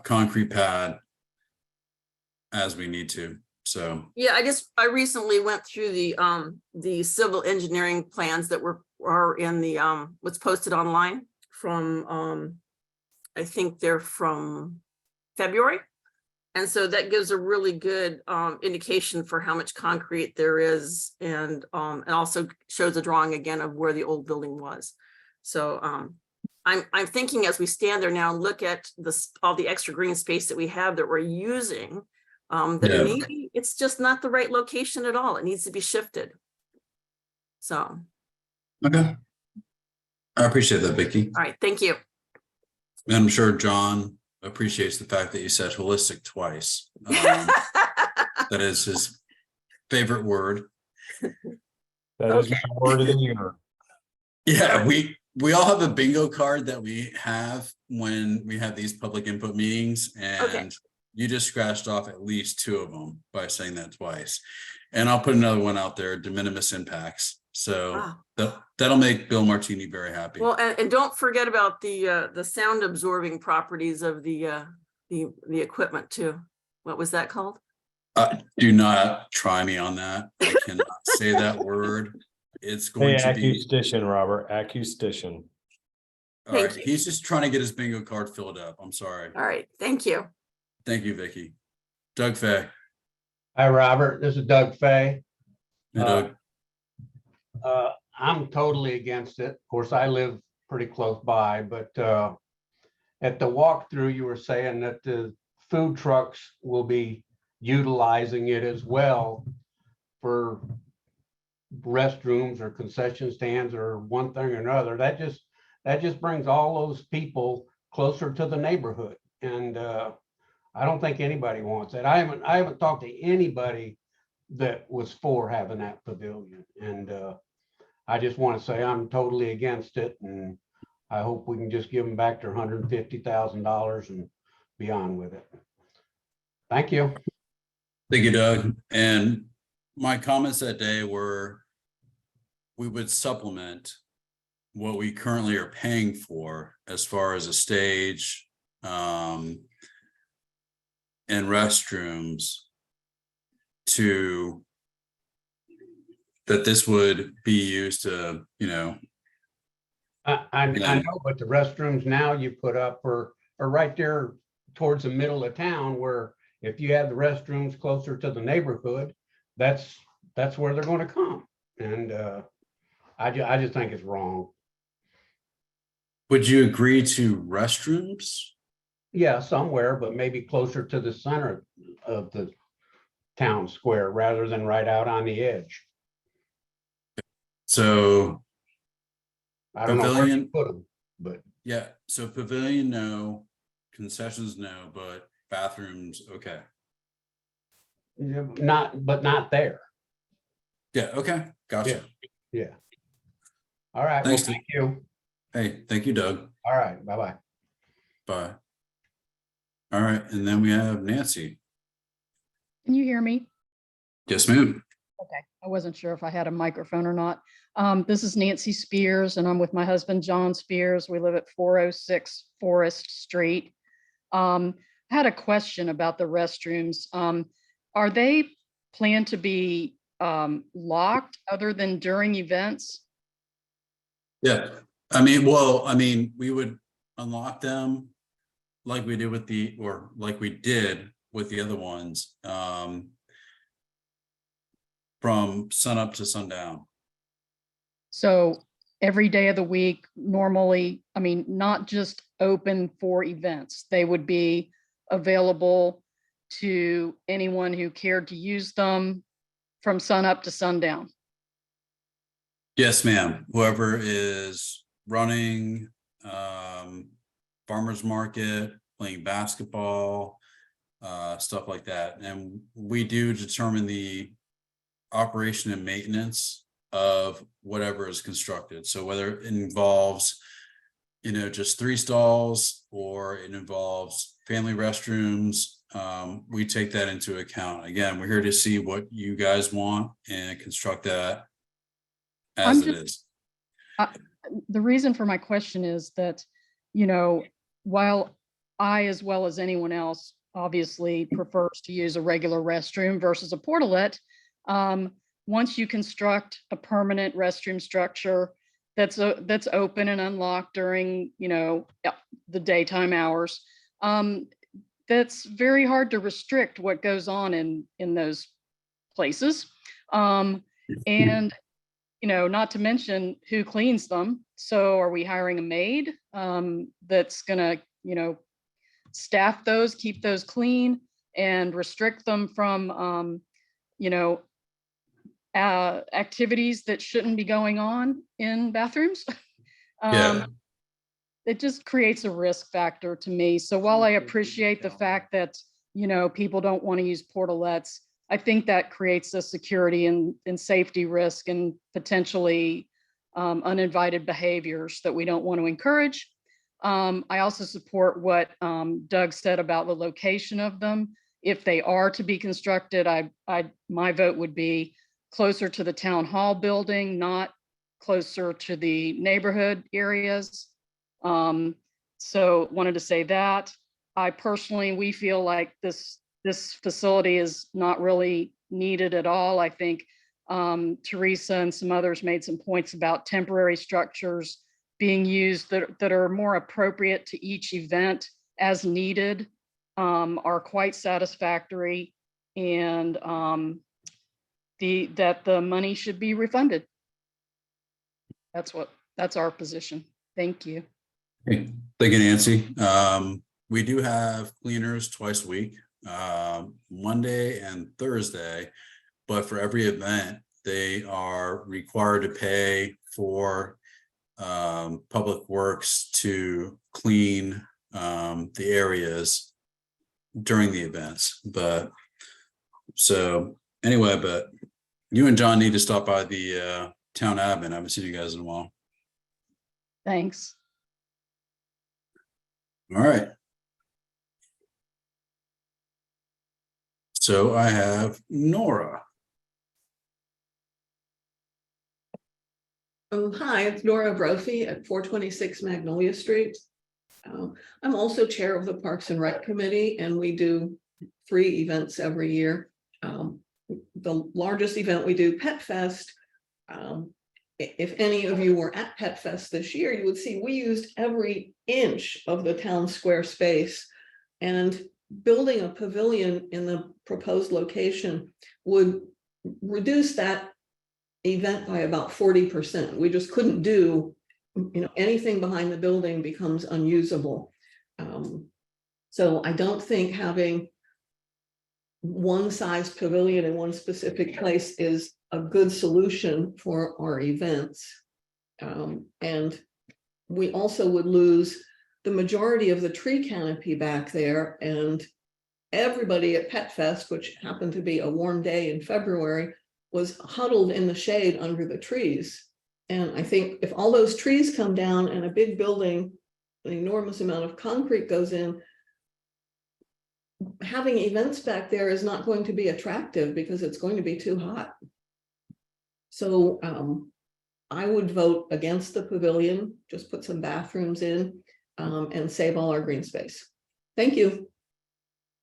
concrete pad as we need to. So yeah, I recently went through the civil engineering plans that are in the what's posted online from I think they're from February. And so that gives a really good indication for how much concrete there is, and also shows a drawing again of where the old building was. So I'm thinking as we stand there now and look at all the extra green space that we have that we're using, that maybe it's just not the right location at all. It needs to be shifted. So. Okay. I appreciate that, Vicki. All right, thank you. And I'm sure John appreciates the fact that you said holistic twice. That is his favorite word. That is my word of the year. Yeah, we all have a bingo card that we have when we have these public input meetings, and you just scratched off at least 2 of them by saying that twice. And I'll put another one out there, de minimis impacts. So that'll make Bill Martini very happy. Well, and don't forget about the sound absorbing properties of the equipment too. What was that called? Do not try me on that. I cannot say that word. It's going to be acoustician, Robert. Acoustician. All right. He's just trying to get his bingo card filled up. I'm sorry. All right. Thank you. Thank you, Vicki. Doug Fay. Hi, Robert. This is Doug Fay. Hey, Doug. I'm totally against it. Of course, I live pretty close by, but at the walkthrough, you were saying that the food trucks will be utilizing it as well for restrooms or concession stands or one thing or another. That just brings all those people closer to the neighborhood. And I don't think anybody wants that. I haven't talked to anybody that was for having that pavilion. And I just want to say I'm totally against it. And I hope we can just give them back their $150,000 and be on with it. Thank you. Thank you, Doug. And my comments that day were we would supplement what we currently are paying for as far as a stage and restrooms to that this would be used to, I know, but the restrooms now you put up are right there towards the middle of town, where if you have the restrooms closer to the neighborhood, that's where they're going to come. And I just think it's wrong. Would you agree to restrooms? Yeah, somewhere, but maybe closer to the center of the town square rather than right out on the edge. So I don't know where you pavilion, put them, but yeah. So pavilion, no. Concessions, no. But bathrooms, okay. not there. Yeah. Okay. Gotcha. Yeah. All right. Thanks, Well, thank you. Hey, thank you, Doug. All right. Bye-bye. Bye. All right, and then we have Nancy. Can you hear me? Yes, ma'am. Okay, I wasn't sure if I had a microphone or not. This is Nancy Spears, and I'm with my husband, John Spears. We live at 406 Forest Street. I had a question about the restrooms. Are they planned to be locked other than during events? Yeah, we would unlock them like we did with the other ones, from sun up to sundown. So every day of the week, normally, not just open for events, they would be available to anyone who cared to use them from sun up to sundown. Yes, ma'am. Whoever is running, farmer's market, playing basketball, stuff like that. And we do determine the operation and maintenance of whatever is constructed. So whether it involves, just 3 stalls or it involves family restrooms, we take that into account. Again, we're here to see what you guys want and construct that as it is. The reason for my question is that, while I, as well as anyone else, obviously prefers to use a regular restroom versus a portalet, once you construct a permanent restroom structure that's open and unlocked during, the daytime hours, that's very hard to restrict what goes on in those places. And not to mention who cleans them. So are we hiring a maid that's gonna, staff those, keep those clean and restrict them from, activities that shouldn't be going on in bathrooms? Yeah. It just creates a risk factor to me. So while I appreciate the fact that, people don't want to use portalets, I think that creates a security and safety risk and potentially uninvited behaviors that we don't want to encourage. I also support what Doug said about the location of them. If they are to be constructed, my vote would be closer to the town hall building, not closer to the neighborhood areas. So wanted to say that. We feel like this facility is not really needed at all. I think Teresa and some others made some points about temporary structures being used that are more appropriate to each event as needed, are quite satisfactory, and that the money should be refunded. That's our position. Thank you. Hey, thank you, Nancy. We do have cleaners twice a week, Monday and Thursday, but for every event, they are required to pay for public works to clean the areas during the events. But so anyway, but you and John need to stop by the town admin. I haven't seen you guys in a while. Thanks. All right. So I have Nora. Hi, it's Nora Brophy at 426 Magnolia Street. I'm also chair of the Parks and Rec Committee, and we do 3 events every year. The largest event we do, Pet Fest. If any of you were at Pet Fest this year, you would see we used every inch of the town square space, and building a pavilion in the proposed location would reduce that event by about 40%. We just couldn't do, anything behind the building becomes unusable. So I don't think having one size pavilion in one specific place is a good solution for our events. And we also would lose the majority of the tree canopy back there, and everybody at Pet Fest, which happened to be a warm day in February, was huddled in the shade under the trees. And I think if all those trees come down and a big building, an enormous amount of concrete goes in, having events back there is not going to be attractive because it's going to be too hot. So I would vote against the pavilion, just put some bathrooms in and save all our green space. Thank you.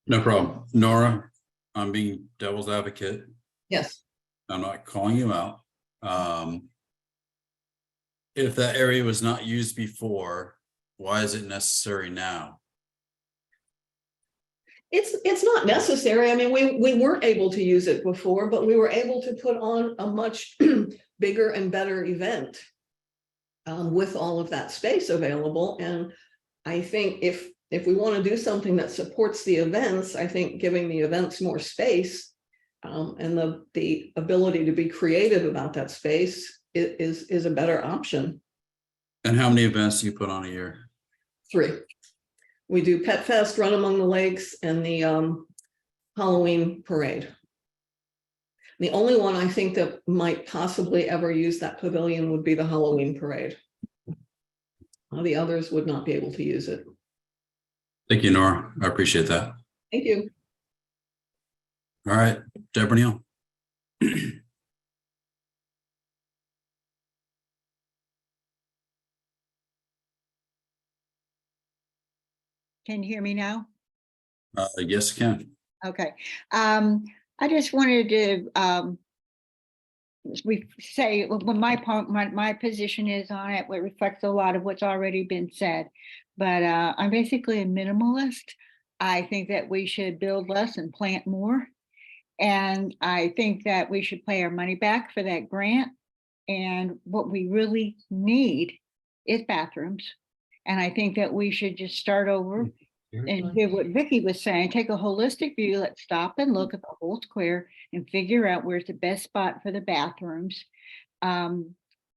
No problem. Nora, I'm being devil's advocate. Yes. I'm not calling you out. If that area was not used before, why is it necessary now? It's not necessary. I mean, we weren't able to use it before, but we were able to put on a much bigger and better event with all of that space available. And I think if we want to do something that supports the events, I think giving the events more space and the ability to be creative about that space is a better option. And how many events do you put on a year? 3. We do Pet Fest, Run Among the Lakes, and the Halloween parade. The only one I think that might possibly ever use that pavilion would be the Halloween parade. The others would not be able to use it. Thank you, Nora. I appreciate that. Thank you. All right, Deborah Neal. Can you hear me now? Yes, Ken. Okay. I just wanted to we say when my position is on it, it reflects a lot of what's already been said. But I'm basically a minimalist. I think that we should build less and plant more. And I think that we should pay our money back for that grant. And what we really need is bathrooms. And I think that we should just start over and do what Vicki was saying, take a holistic view. Let's stop and look at the whole square and figure out where's the best spot for the bathrooms.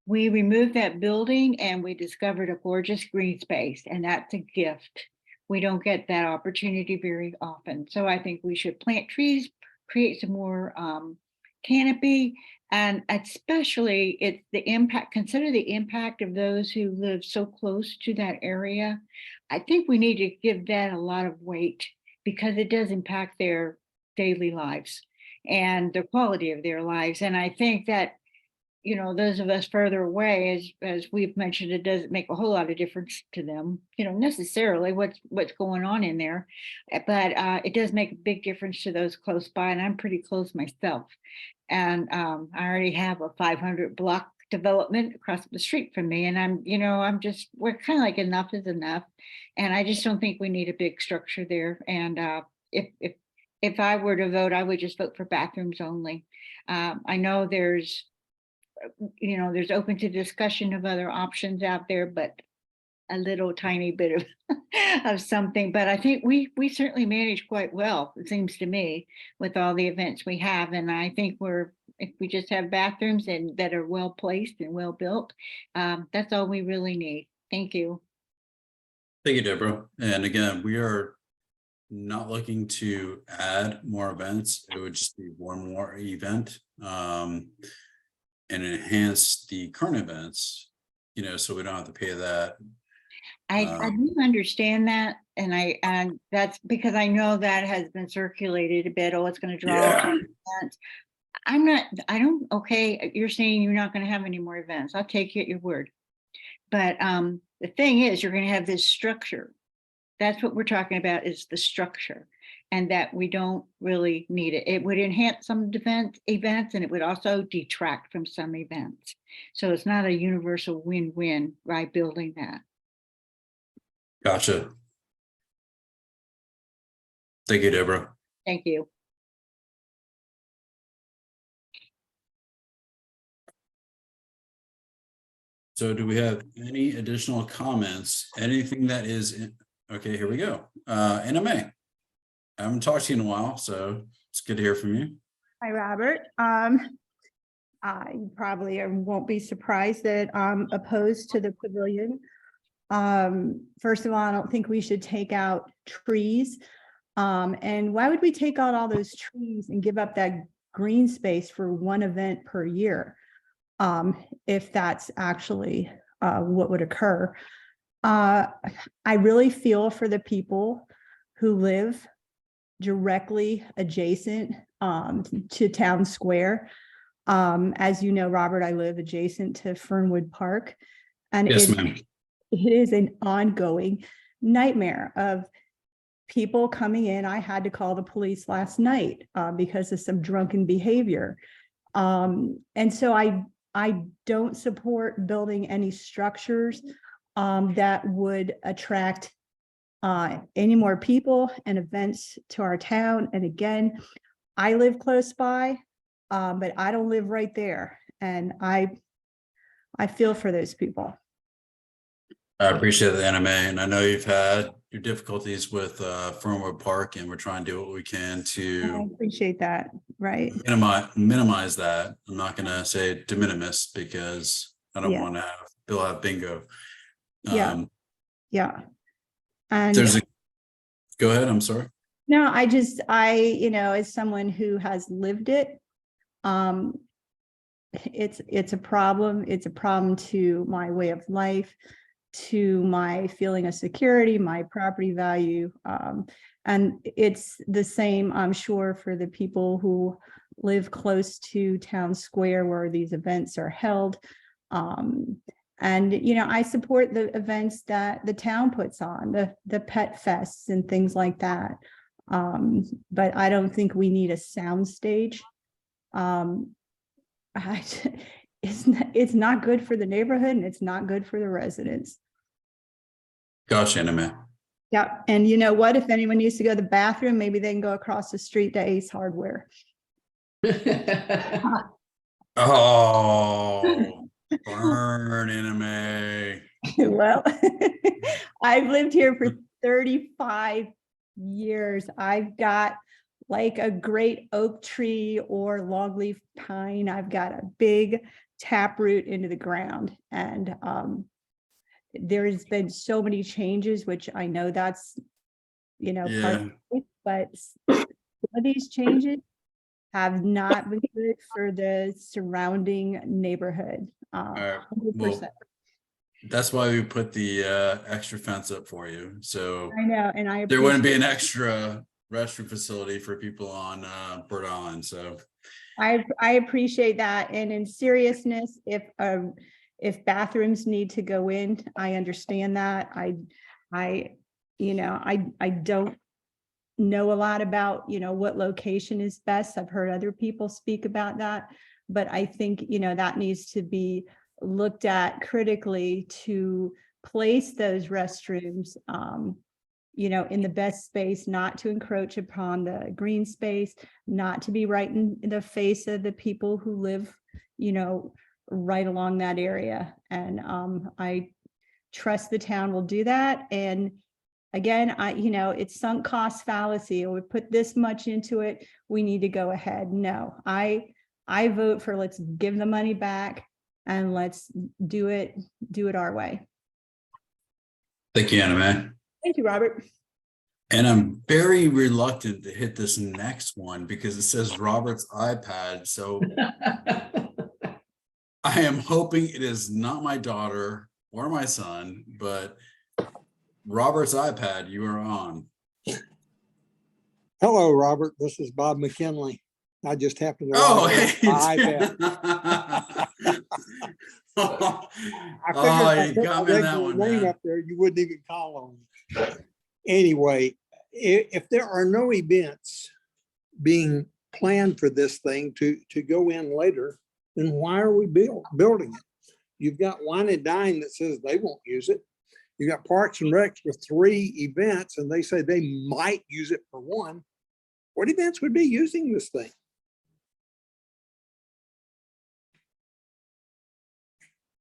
We removed that building and we discovered a gorgeous green space, and that's a gift. We don't get that opportunity very often. So I think we should plant trees, create some more canopy, and especially it's the impact, consider the impact of those who live so close to that area. I think we need to give that a lot of weight because it does impact their daily lives and the quality of their lives. And I think that, those of us further away, as we've mentioned, it doesn't make a whole lot of difference to them, necessarily what's going on in there. But it does make a big difference to those close by. And I'm pretty close myself. And I already have a 500 block development across the street from me. And we're kind of like enough is enough. And I just don't think we need a big structure there. And if I were to vote, I would just vote for bathrooms only. I know there's open to discussion of other options out there, but a little tiny bit of something. But I think we certainly manage quite well, it seems to me, with all the events we have. And I think we're if we just have bathrooms and that are well placed and well built, that's all we really need. Thank you. Thank you, Deborah. And again, we are not looking to add more events. It would just be one more event, and enhance the current events, you know, so we don't have to pay that. I do understand that, and that's because I know that has been circulated a bit. Oh, it's going to draw. Yeah. Events. Okay, you're saying you're not going to have any more events. I'll take you at your word. But the thing is, you're going to have this structure. That's what we're talking about, is the structure, and that we don't really need it. It would enhance some events, and it would also detract from some events. So it's not a universal win-win by building that. Gotcha. Thank you, Deborah. Thank you. So do we have any additional comments? Anything that is in, okay, here we go. NMA. I haven't talked to you in a while, so it's good to hear from you. Hi, Robert. You probably won't be surprised that I'm opposed to the pavilion. First of all, I don't think we should take out trees. And why would we take out all those trees and give up that green space for one event per year? If that's actually what would occur. I really feel for the people who live directly adjacent to Town Square. As you know, Robert, I live adjacent to Fernwood Park, and Yes, ma'am. it is an ongoing nightmare of people coming in. I had to call the police last night because of some drunken behavior. And so I don't support building any structures that would attract any more people and events to our town. And again, I live close by, but I don't live right there. And I feel for those people. I appreciate the NMA, and I know you've had your difficulties with Fernwood Park, and we're trying to do what we can I to appreciate that. Right. minimize that. I'm not going to say de minimis because I don't Yeah. want to have Bill have bingo. Yeah. Yeah. And Go ahead. I'm sorry. no, as someone who has lived it, it's a problem. It's a problem to my way of life, to my feeling of security, my property value. And it's the same, I'm sure, for the people who live close to Town Square where these events are held. And, I support the events that the town puts on, the pet fests and things like that. But I don't think we need a sound stage. It's not good for the neighborhood, and it's not good for the residents. Gosh, NMA. Yeah. And you know what? If anyone needs to go to the bathroom, maybe they can go across the street to Ace Hardware. Oh, burn NMA. Well, I've lived here for 35 years. I've got like a great oak tree or longleaf pine. I've got a big taproot into the ground. And there's been so many changes, which I know that's, part of it, but some of these changes have not been good for the surrounding neighborhood. Right. 100%. Well, that's why we put the extra fence up for you. So I know, and there wouldn't be an extra restroom facility for people on Bird Island. So I appreciate that. And in seriousness, if bathrooms need to go in, I understand that. I don't know a lot about, what location is best. I've heard other people speak about that, but I think, that needs to be looked at critically to place those restrooms, in the best space, not to encroach upon the green space, not to be right in the face of the people who live, right along that area. And I trust the town will do that. And again, it's sunk cost fallacy. We put this much into it, we need to go ahead. No, I I vote for let's give the money back and let's do it our way. Thank you, Anna Mae. Thank you, Robert. And I'm very reluctant to hit this next one because it says Robert's iPad. So I am hoping it is not my daughter or my son, but Robert's iPad, you are on. Hello, Robert. This is Bob McKinley. I just happened to. Oh, watch hey. my iPad. You got me on that one, name man. up there, you wouldn't even call on me. Anyway, if there are no events being planned for this thing to go in later, then why are we building it? You've got Wine and Dine that says they won't use it. You got Parks and Recs with 3 events and they say they might use it for 1. What events would be using this thing?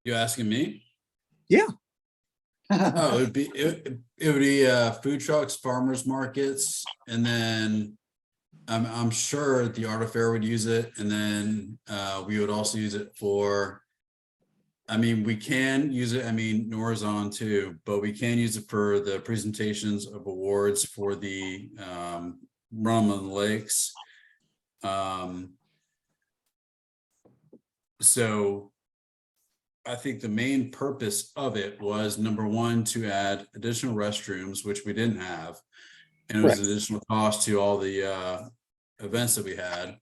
You asking me? Yeah. Oh, it would be food trucks, farmers markets, and then I'm sure the Art of Fair would use it, and then we would also use it for. I mean, we can use it. I mean, Nora's on too, but we can use it for the presentations of awards for the Rum on the Lakes. So I think the main purpose of it was number 1, to add additional restrooms, which we didn't have. And it was additional cost to all the events that we had.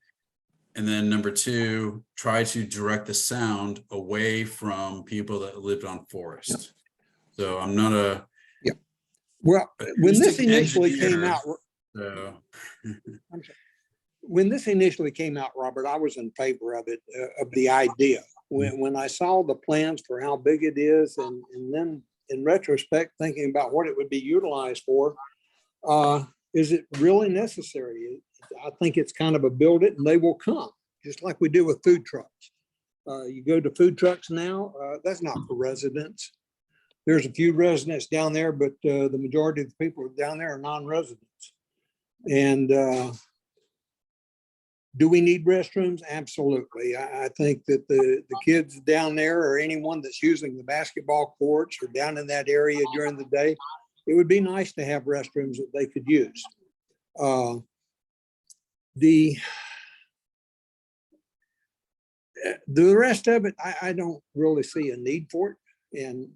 And then number 2, try to direct the sound away from people that lived on Forest. So I'm not a well, when this initially engineer, came out, so. when this initially came out, Robert, I was in favor of it, of the idea. When I saw the plans for how big it is, and then in retrospect, thinking about what it would be utilized for, is it really necessary? I think it's kind of a build it and they will come, just like we do with food trucks. You go to food trucks now, that's not for residents. There's a few residents down there, but the majority of the people down there are non-residents. And do we need restrooms? Absolutely. I think that the kids down there, or anyone that's using the basketball courts or down in that area during the day, it would be nice to have restrooms that they could use. The rest of it, I don't really see a need for it. And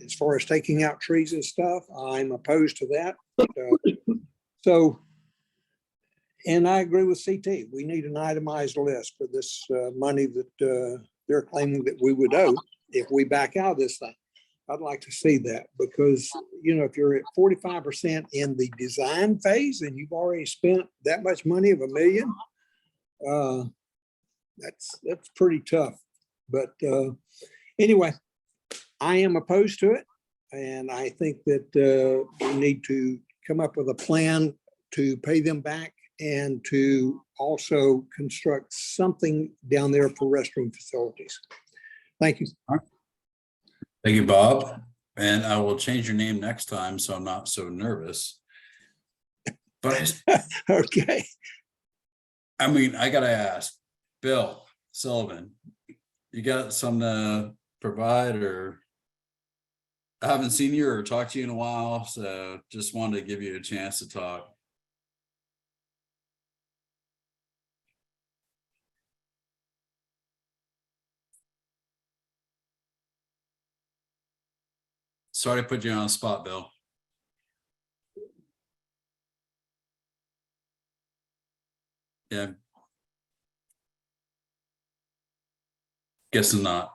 as far as taking out trees and stuff, I'm opposed to that. And I agree with CT. We need an itemized list for this money that they're claiming that we would owe if we back out of this thing. I'd like to see that because, you know, if you're at 45% in the design phase and you've already spent that much money of $1 million, that's pretty tough. But anyway, I am opposed to it. And I think that we need to come up with a plan to pay them back and to also construct something down there for restroom facilities. Thank you. Thank you, Bob. And I will change your name next time so I'm not so nervous. But okay. I mean, I gotta ask, Bill Sullivan, you got something to provide? Or I haven't seen you or talked to you in a while, so just wanted to give you a chance to talk. Sorry to put you on the spot, Bill. Yeah. Guessing not.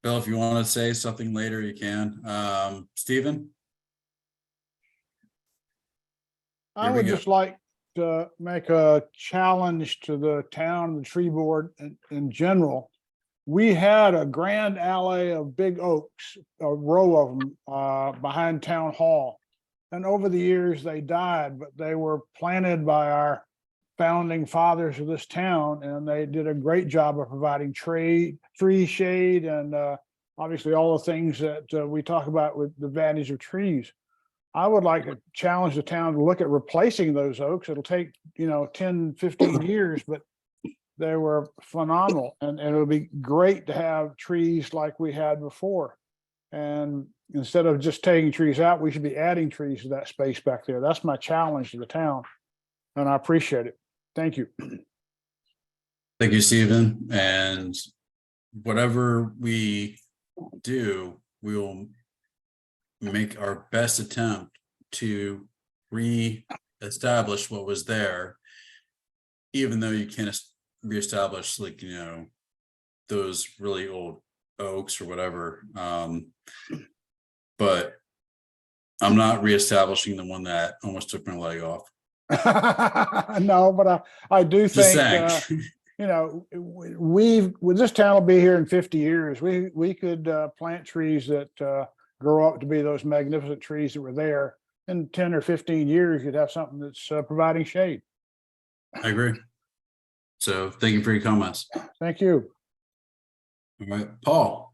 Bill, if you want to say something later, you can. Stephen? I would just like to make a challenge to the town, the tree board in general. We had a grand alley of big oaks, a row of them behind town hall. And over the years they died, but they were planted by our founding fathers of this town, and they did a great job of providing tree shade, and obviously all the things that we talk about with the advantage of trees. I would like to challenge the town to look at replacing those oaks. It'll take, 10, 15 years, but they were phenomenal. And it would be great to have trees like we had before. And instead of just taking trees out, we should be adding trees to that space back there. That's my challenge to the town. And I appreciate it. Thank you. Thank you, Stephen. And whatever we do, we will make our best attempt to re-establish what was there, even though you can't reestablish, like, those really old oaks or whatever. But I'm not reestablishing the one that almost took my leg off. No, but I do Just think, saying. this town will be here in 50 years. We could plant trees that grow up to be those magnificent trees that were there. In 10 or 15 years, you'd have something that's providing shade. I agree. So thank you for your comments. Thank you. All right, Paul.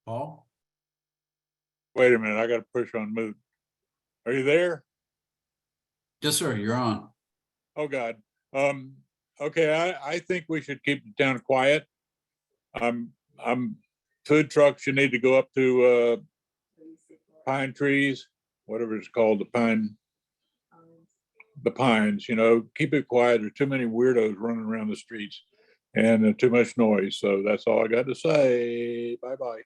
Paul? Wait a minute, I gotta push on mute. Are you there? Yes, sir, you're on. Oh, God. Okay, I think we should keep the town quiet. Food trucks, you need to go up to pine trees, whatever it's called, the pines, keep it quiet. There's too many weirdos running around the streets and too much noise. So that's all I got to say. Bye-bye.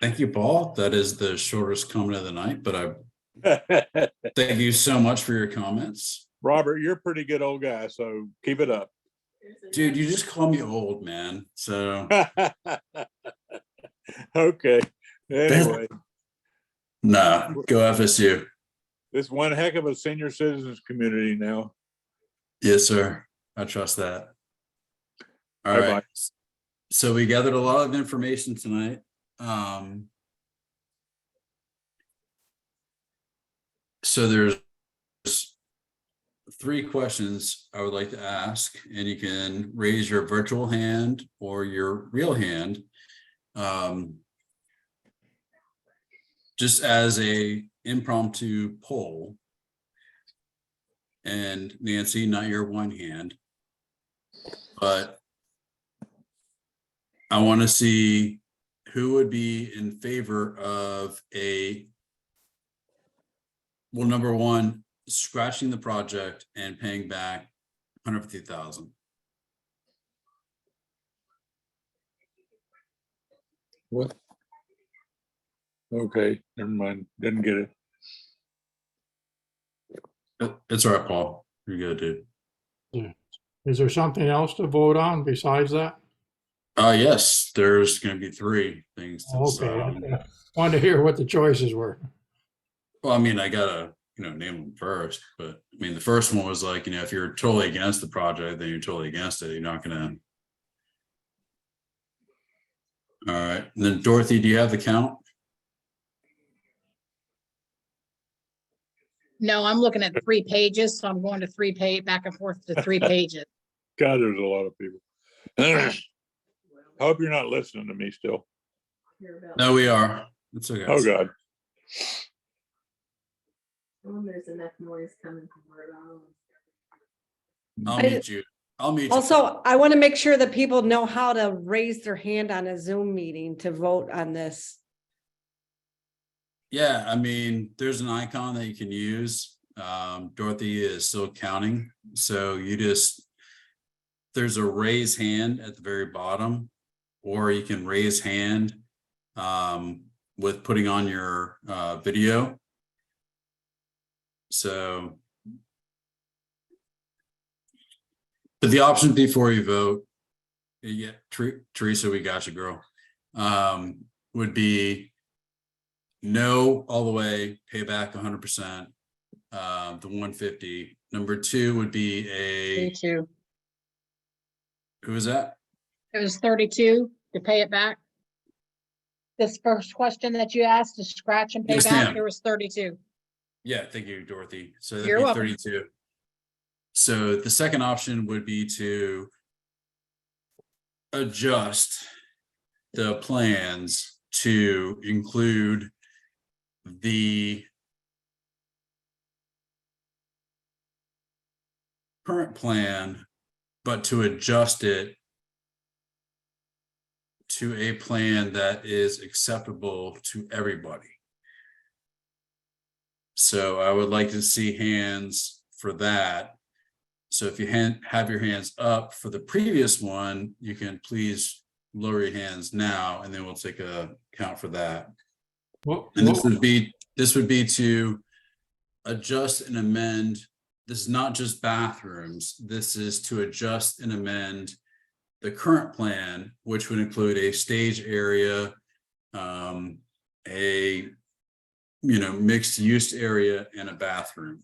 Thank you, Paul. That is the shortest comment of the night, but I thank you so much for your comments. Robert, you're a pretty good old guy, so keep it up. Dude, you just call me old, man. So okay. Anyway. Nah, go FSU. This is one heck of a senior citizens community now. Yes, sir. I trust that. All Bye-bye. right. So we gathered a lot of information tonight. So there's 3 questions I would like to ask, and you can raise your virtual hand or your real hand. Just as a impromptu poll. And Nancy, not your one hand, but I want to see who would be in favor of number one, scratching the project and paying back $150,000. What? Okay, never mind. Didn't get it. It's all right, Paul. You're good, dude. Yeah. Is there something else to vote on besides that? Yes, there's going to be 3 things to decide Okay, on. I wanted to hear what the choices were. Well, I mean, I gotta, name them first, but I mean, the first one was like, if you're totally against the project, then you're totally against it. You're not gonna. All right, and then Dorothy, do you have the count? No, I'm looking at 3 pages, so I'm going to 3 page back and forth to 3 pages. God, there's a lot of people. I hope you're not listening to me still. No, we are. It's okay. Oh, God. There's enough noise coming from where I'll meet you. I'll meet you. Also, I want to make sure that people know how to raise their hand on a Zoom meeting to vote on this. Yeah, I mean, there's an icon that you can use. Dorothy is still counting. So there's a raise hand at the very bottom, or you can raise hand with putting on your video. So, but the option before you vote, yeah, Teresa, we got you, girl, would be no all the way, pay back 100%, the 150. Number 2 would be 32. Who was that? It was 32 to pay it back. This first question that you asked to scratch and pay Yes, back, ma'am. there was 32. Yeah, thank you, Dorothy. So that'd You're be welcome. 32. So the second option would be to adjust the plans to include the current plan, but to adjust it to a plan that is acceptable to everybody. So I would like to see hands for that. So if you have your hands up for the previous one, you can please lower your hands now, and then we'll take a count for that. And this would be to adjust and amend. This is not just bathrooms. This is to adjust and amend the current plan, which would include a stage area, a mixed use area, and a bathroom.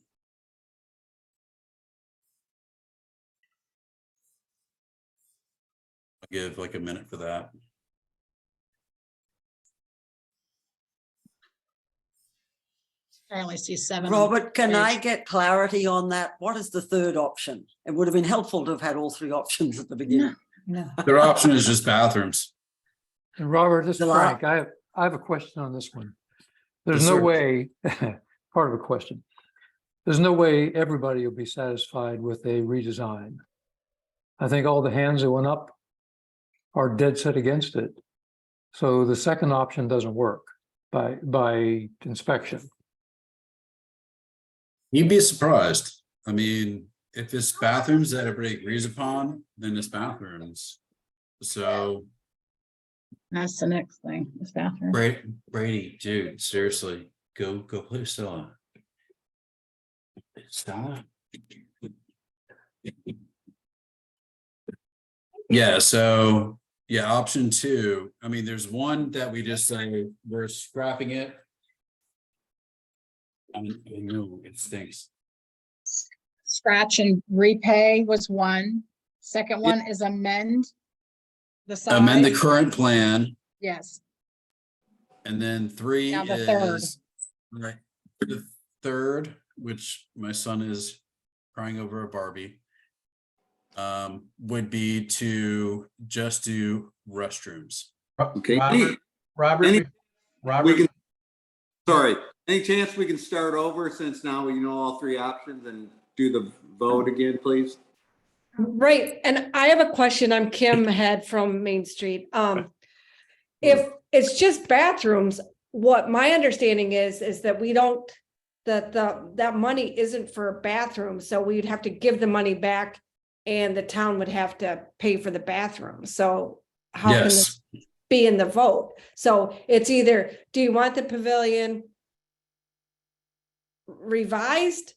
I'll give like a minute for that. I only see 7. Robert, can I get clarity on that? What is the third option? It would have been helpful to have had all 3 options at the beginning. No. Their option is just bathrooms. And Robert, this is The Frank. I have a question on this one. There's Yes, no sir. way, part of a question. There's no way everybody will be satisfied with a redesign. I think all the hands that went up are dead set against it. So the second option doesn't work by inspection. You'd be surprised. I mean, if it's bathrooms that everybody agrees upon, then it's bathrooms. So That's the next thing, this bathroom. Brady, dude, seriously, go play Stella. Stella? Yeah, so yeah, option 2. I mean, there's one that we just say we're scrapping it. I know it stinks. Scratch and repay was 1. Second one is amend the size. Amend the current plan. Yes. And then 3 Now the third. is right. The third, which my son is crying over a Barbie, would be to just do restrooms. Okay. Robert, We can, sorry, any chance we can start over since now we know all 3 options and do the vote again, please? Right, and I have a question. I'm Kim Head from Main Street. If it's just bathrooms, what my understanding is that we don't, that money isn't for bathrooms, so we'd have to give the money back and the town would have to pay for the bathroom. So how can this be in the vote? So it's either, do you want the pavilion revised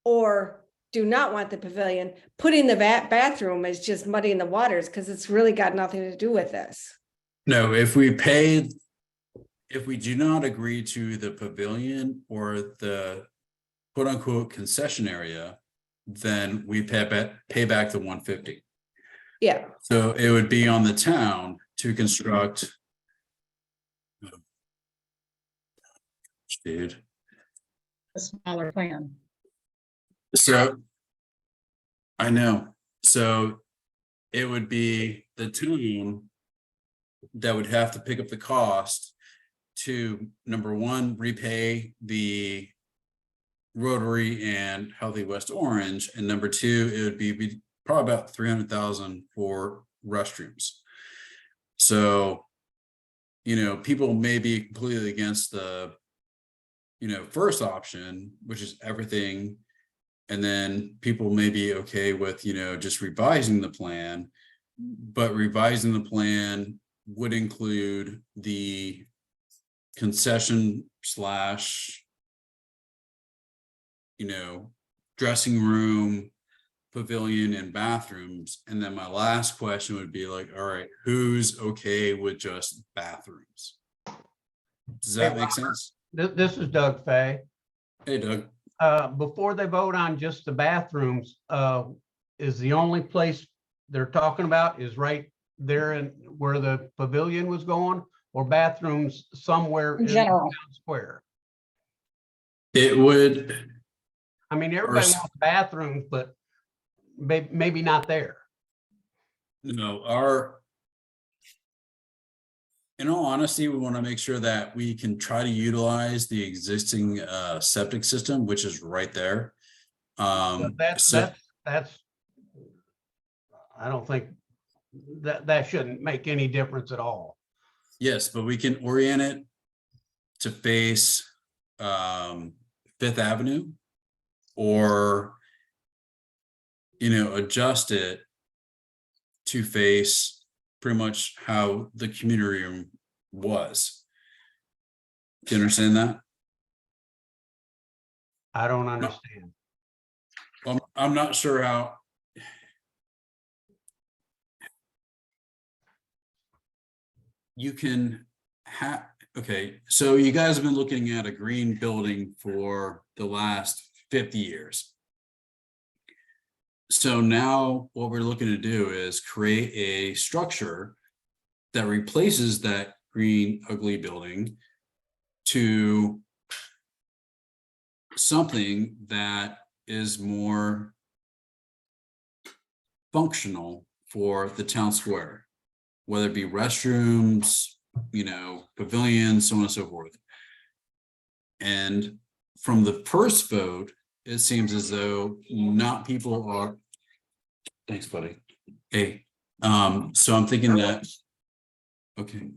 or do not want the pavilion? Putting the bathroom is just muddying the waters because it's really got nothing to do with this. No, if we do not agree to the pavilion or the quote unquote concession area, then we pay back the 150. Yeah. So it would be on the town to construct. Dude. A smaller plan. So I know. So it would be the team that would have to pick up the cost to, number 1, repay the Rotary and Healthy West Orange, and number 2, it would be probably about $300,000 for restrooms. So, people may be completely against the, first option, which is everything, and then people may be okay with, just revising the plan, but revising the plan would include the concession / dressing room, pavilion, and bathrooms. And then my last question would be like, all right, who's okay with just bathrooms? Does that make sense? This is Doug Fay. Hey, Doug. Before they vote on just the bathrooms, is the only place they're talking about is right there in where the pavilion was going, or bathrooms somewhere in general town square? It would, I mean, everybody wants bathrooms, but maybe not there. in all honesty, we want to make sure that we can try to utilize the existing septic system, which is right there. That's, I don't think that shouldn't make any difference at all. Yes, but we can orient it to face Fifth Avenue, or adjust it to face pretty much how the community room was. Do you understand that? I don't understand. Well, I'm not sure how. You can have, okay, so you guys have been looking at a green building for the last 50 years. So now what we're looking to do is create a structure that replaces that green ugly building to something that is more functional for the town square, whether it be restrooms, pavilions, so on and so forth. And from the first vote, it seems as though not people are, thanks, buddy. Hey, so I'm thinking that, okay.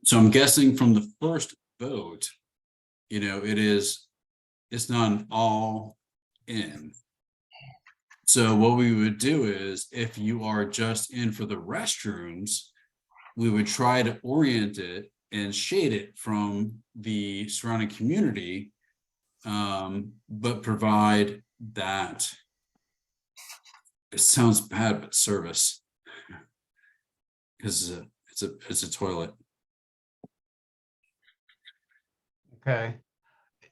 So I'm guessing from the first vote, it's not an all in. So what we would do is, if you are just in for the restrooms, we would try to orient it and shade it from the surrounding community, but provide that, it sounds bad, but service, because it's a toilet. Okay.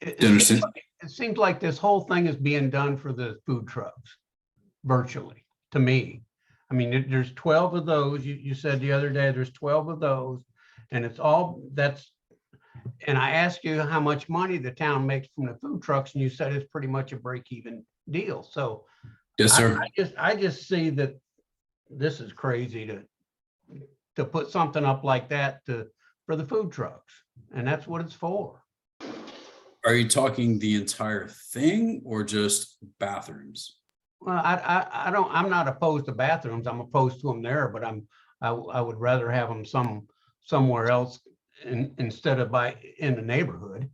Do you understand? It seems like this whole thing is being done for the food trucks, virtually, to me. I mean, there's 12 of those. You said the other day there's 12 of those, and it's all and I asked you how much money the town makes from the food trucks, and you said it's pretty much a break-even deal. So yes, sir. I just see that this is crazy to put something up like that for the food trucks, and that's what it's for. Are you talking the entire thing or just bathrooms? Well, I'm not opposed to bathrooms. I'm opposed to them there, but I would rather have them somewhere else instead of in the neighborhood.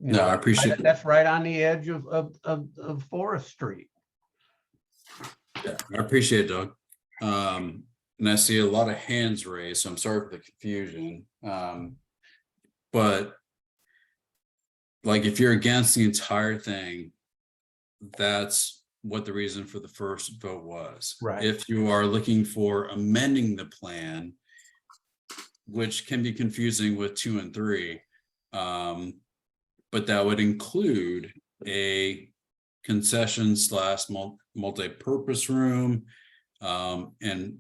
No, I appreciate that. That's right on the edge of Forest Street. Yeah, I appreciate it, Doug. And I see a lot of hands raised, so I'm sorry for the confusion. But like, if you're against the entire thing, that's what the reason for the first vote was. Right. If you are looking for amending the plan, which can be confusing with 2 and 3, but that would include a concession / multi-purpose room, and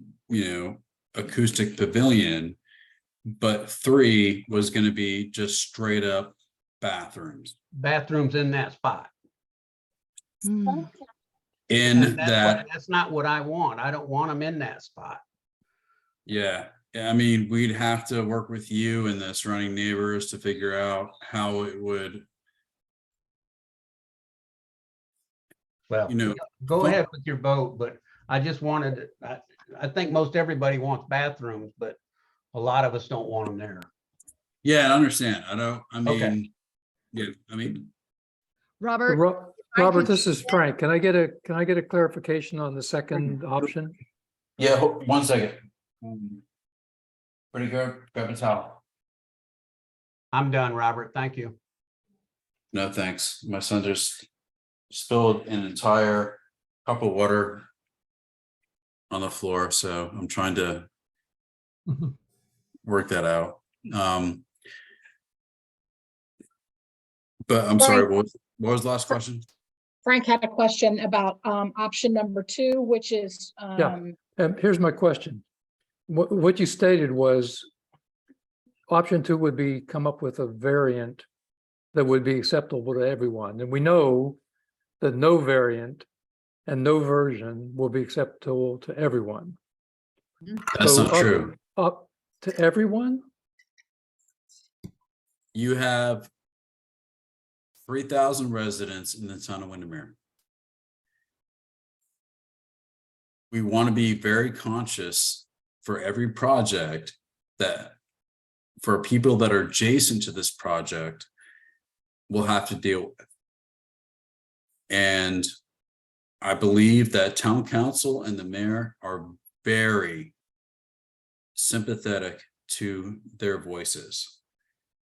acoustic pavilion, but 3 was going to be just straight up bathrooms in that spot. That's not what I want. I don't want them in that spot. Yeah, I mean, we'd have to work with you and the surrounding neighbors to figure out how it would. Well, go ahead with your vote, but I just wanted, I think most everybody wants bathrooms, but a lot of us don't want them there. Yeah, I understand. Okay. Yeah, I mean, Robert, Robert, this is Frank. Can I get a clarification on the second option? yeah, 1 second. Pretty good. Grab a towel. I'm done, Robert. Thank you. No, thanks. My son just spilled an entire cup of water on the floor, so I'm trying to work that out. But I'm sorry, what was the last question? Frank had a question about option number 2, which is Here's my question. What you stated was option 2 would be come up with a variant that would be acceptable to everyone. And we know that no variant and no version will be acceptable to everyone. That's So not true. Up to everyone? You have 3,000 residents in the town of Windermere. We want to be very conscious for every project that for people that are adjacent to this project will have to deal with. And I believe that town council and the mayor are very sympathetic to their voices.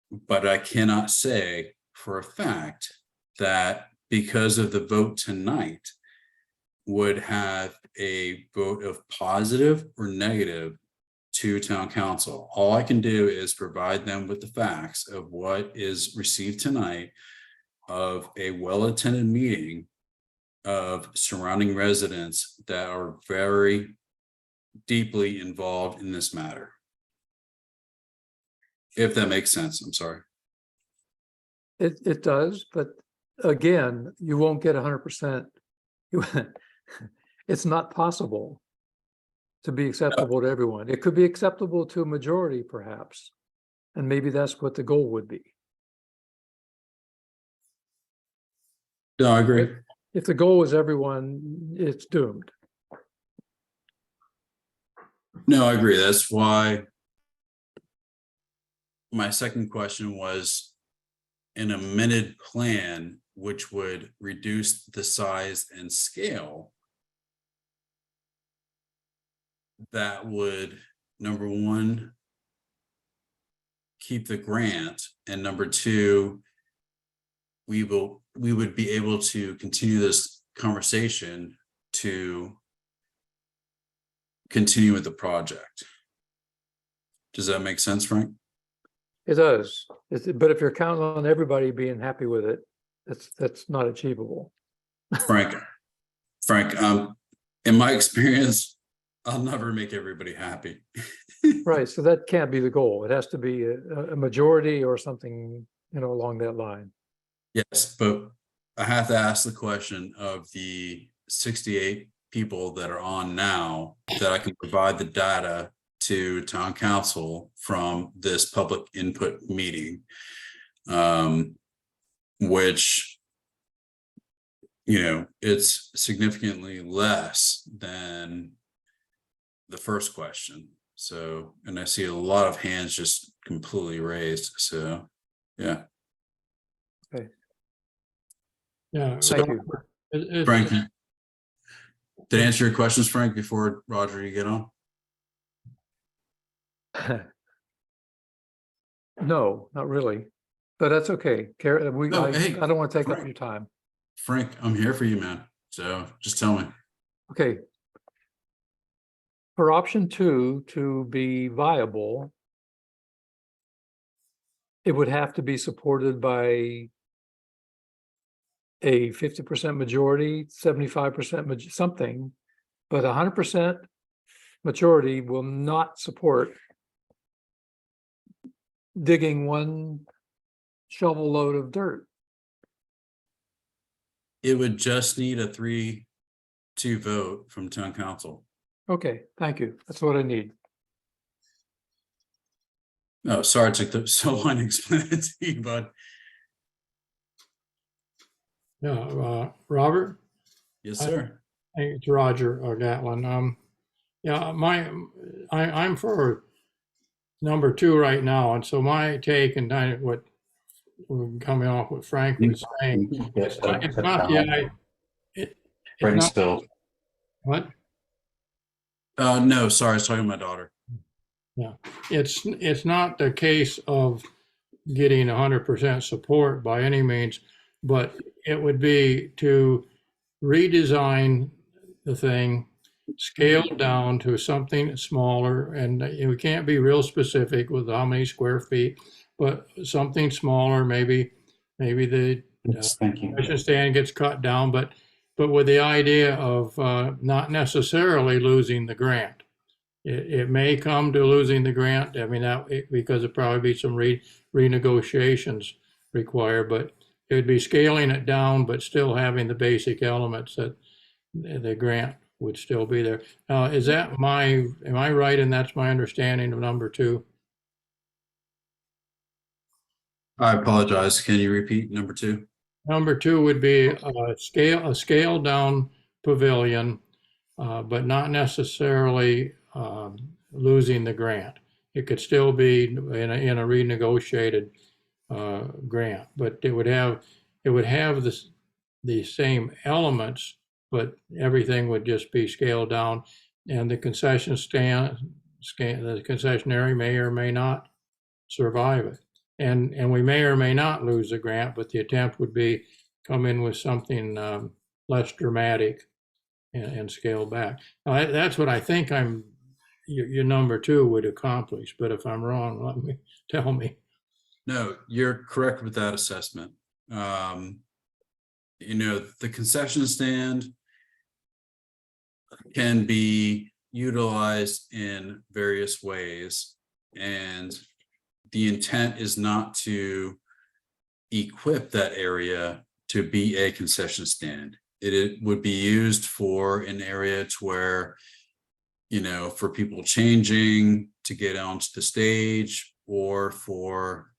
But I cannot say for a fact that because of the vote tonight would have a vote of positive or negative to town council. All I can do is provide them with the facts of what is received tonight of a well-attended meeting of surrounding residents that are very deeply involved in this matter. If that makes sense, I'm sorry. It does, but again, you won't get 100%. It's not possible to be acceptable to everyone. It could be acceptable to a majority perhaps, and maybe that's what the goal would be. No, I agree. If the goal is everyone, it's doomed. No, I agree. That's why my second question was an amended plan, which would reduce the size and scale. That would, number one, keep the grant, and number two, we would be able to continue this conversation to continue with the project. Does that make sense, Frank? It does. But if you're counting on everybody being happy with it, that's not achievable. Frank, in my experience, I'll never make everybody happy. Right, so that can't be the goal. It has to be a majority or something, along that line. Yes, but I have to ask the question of the 68 people that are on now that I can provide the data to town council from this public input meeting, which, it's significantly less than the first question. So, and I see a lot of hands just completely raised. So, yeah. Okay. Yeah. Thank you. Frank, did I answer your questions, Frank, before Roger, you get on? No, not really, but that's okay. Hey, I don't want to take up Frank. your time. Frank, I'm here for you, man. So just tell me. Okay. For option 2 to be viable, it would have to be supported by a 50% majority, 75% something, but 100% majority will not support digging one shovel load of dirt. It would just need a 3-2 vote from town council. Okay, thank you. That's what I need. Oh, sorry, it took so long to explain it to you, bud. Yeah, Robert? Yes, sir. Hey, it's Roger Gatlin. Yeah, I'm for number 2 right now, and so my take and what we're coming off what Frank was saying. It's not what? No, sorry, I was talking to my daughter. Yeah, it's not the case of getting 100% support by any means, but it would be to redesign the thing, scale down to something smaller, and we can't be real specific with how many square feet, but something smaller, maybe the concession stand gets cut down, but with the idea of not necessarily losing the grant. It may come to losing the grant. I mean, because it'll probably be some renegotiations, require, but it would be scaling it down, but still having the basic elements that the grant would still be there. Am I right? And that's my understanding of number 2? I apologize. Can you repeat number 2? Number 2 would be a scaled down pavilion, but not necessarily losing the grant. It could still be in a renegotiated grant, but it would have the same elements, but everything would just be scaled down, and the concessionary may or may not survive it. And we may or may not lose the grant, but the attempt would be come in with something less dramatic and scale back. Now, that's what I think your number 2 would accomplish, but if I'm wrong, tell me. No, you're correct with that assessment. The concession stand can be utilized in various ways, and the intent is not to equip that area to be a concession stand. It would be used for an area to where, for people changing to get onto the stage, or for,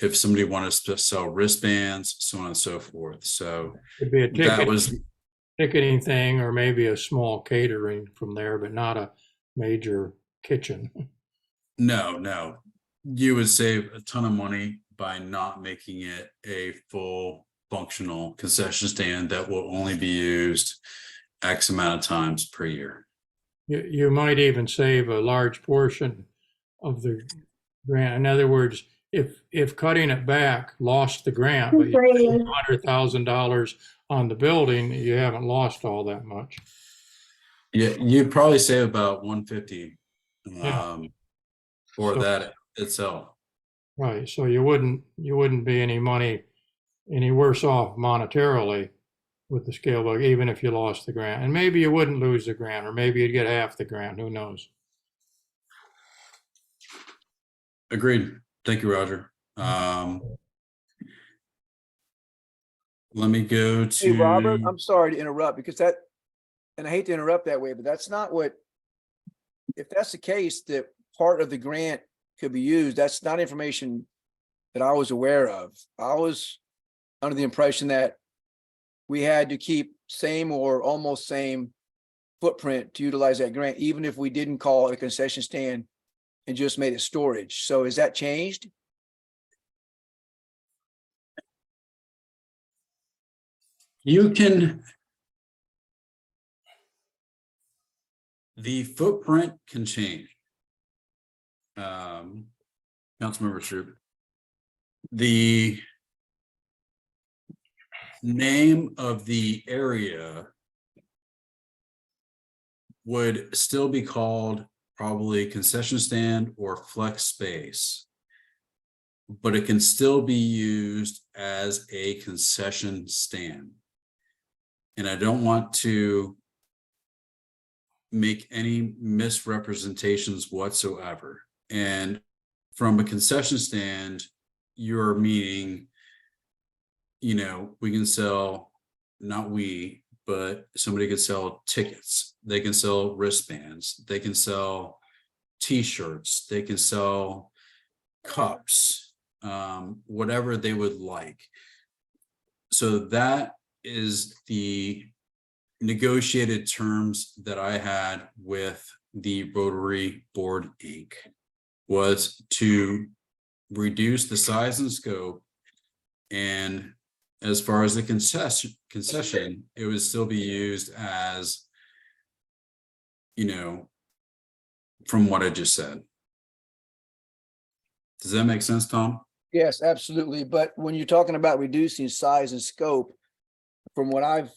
if somebody wanted to sell wristbands, so on and so forth. So It'd be a that was ticketing thing, or maybe a small catering from there, but not a major kitchen. No, you would save a ton of money by not making it a full functional concession stand that will only be used X amount of times per year. You might even save a large portion of the grant. In other words, if cutting it back lost the grant, but you spent $100,000 on the building, you haven't lost all that much. Yeah, you'd probably save about 150 for So- that itself. Right, so you wouldn't be any worse off monetarily with the scale back, even if you lost the grant. And maybe you wouldn't lose the grant, or maybe you'd get half the grant, who knows? Agreed. Thank you, Roger. Let me go to. Hey, Robert, I'm sorry to interrupt and I hate to interrupt that way, but that's not if that's the case, that part of the grant could be used, that's not information that I was aware of. I was under the impression that we had to keep same or almost same footprint to utilize that grant, even if we didn't call it a concession stand and just made it storage. So is that changed? The footprint can change. Councilmember Troop. The name of the area would still be called probably concession stand or flex space, but it can still be used as a concession stand. And I don't want to make any misrepresentations whatsoever. And from a concession stand, you're meaning, we can sell, not we, but somebody could sell tickets. They can sell wristbands. They can sell t-shirts. They can sell cups, whatever they would like. So that is the negotiated terms that I had with the Rotary Board Inc. was to reduce the size and scope, and as far as the concession, it would still be used as, from what I just said. Does that make sense, Tom? Yes, absolutely. But when you're talking about reducing size and scope, from what I've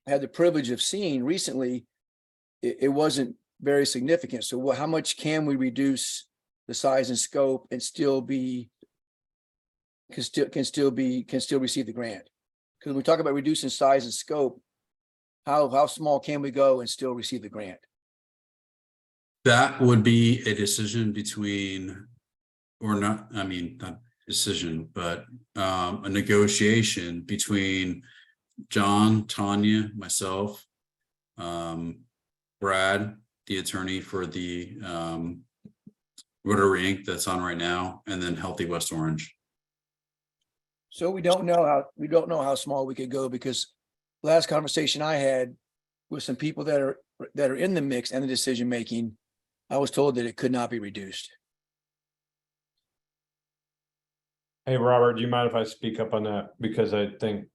had the privilege of seeing recently, it wasn't very significant. So how much can we reduce the size and scope and still can still receive the grant? Because when we talk about reducing size and scope, how small can we go and still receive the grant? That would be a decision between, or not, decision, but a negotiation between John, Tanya, myself, Brad, the attorney for the Rotary Inc. that's on right now, and then Healthy West Orange. So we don't know how small we could go, because last conversation I had with some people that are in the mix and the decision making, I was told that it could not be reduced. Hey, Robert, do you mind if I speak up on that? Because I think,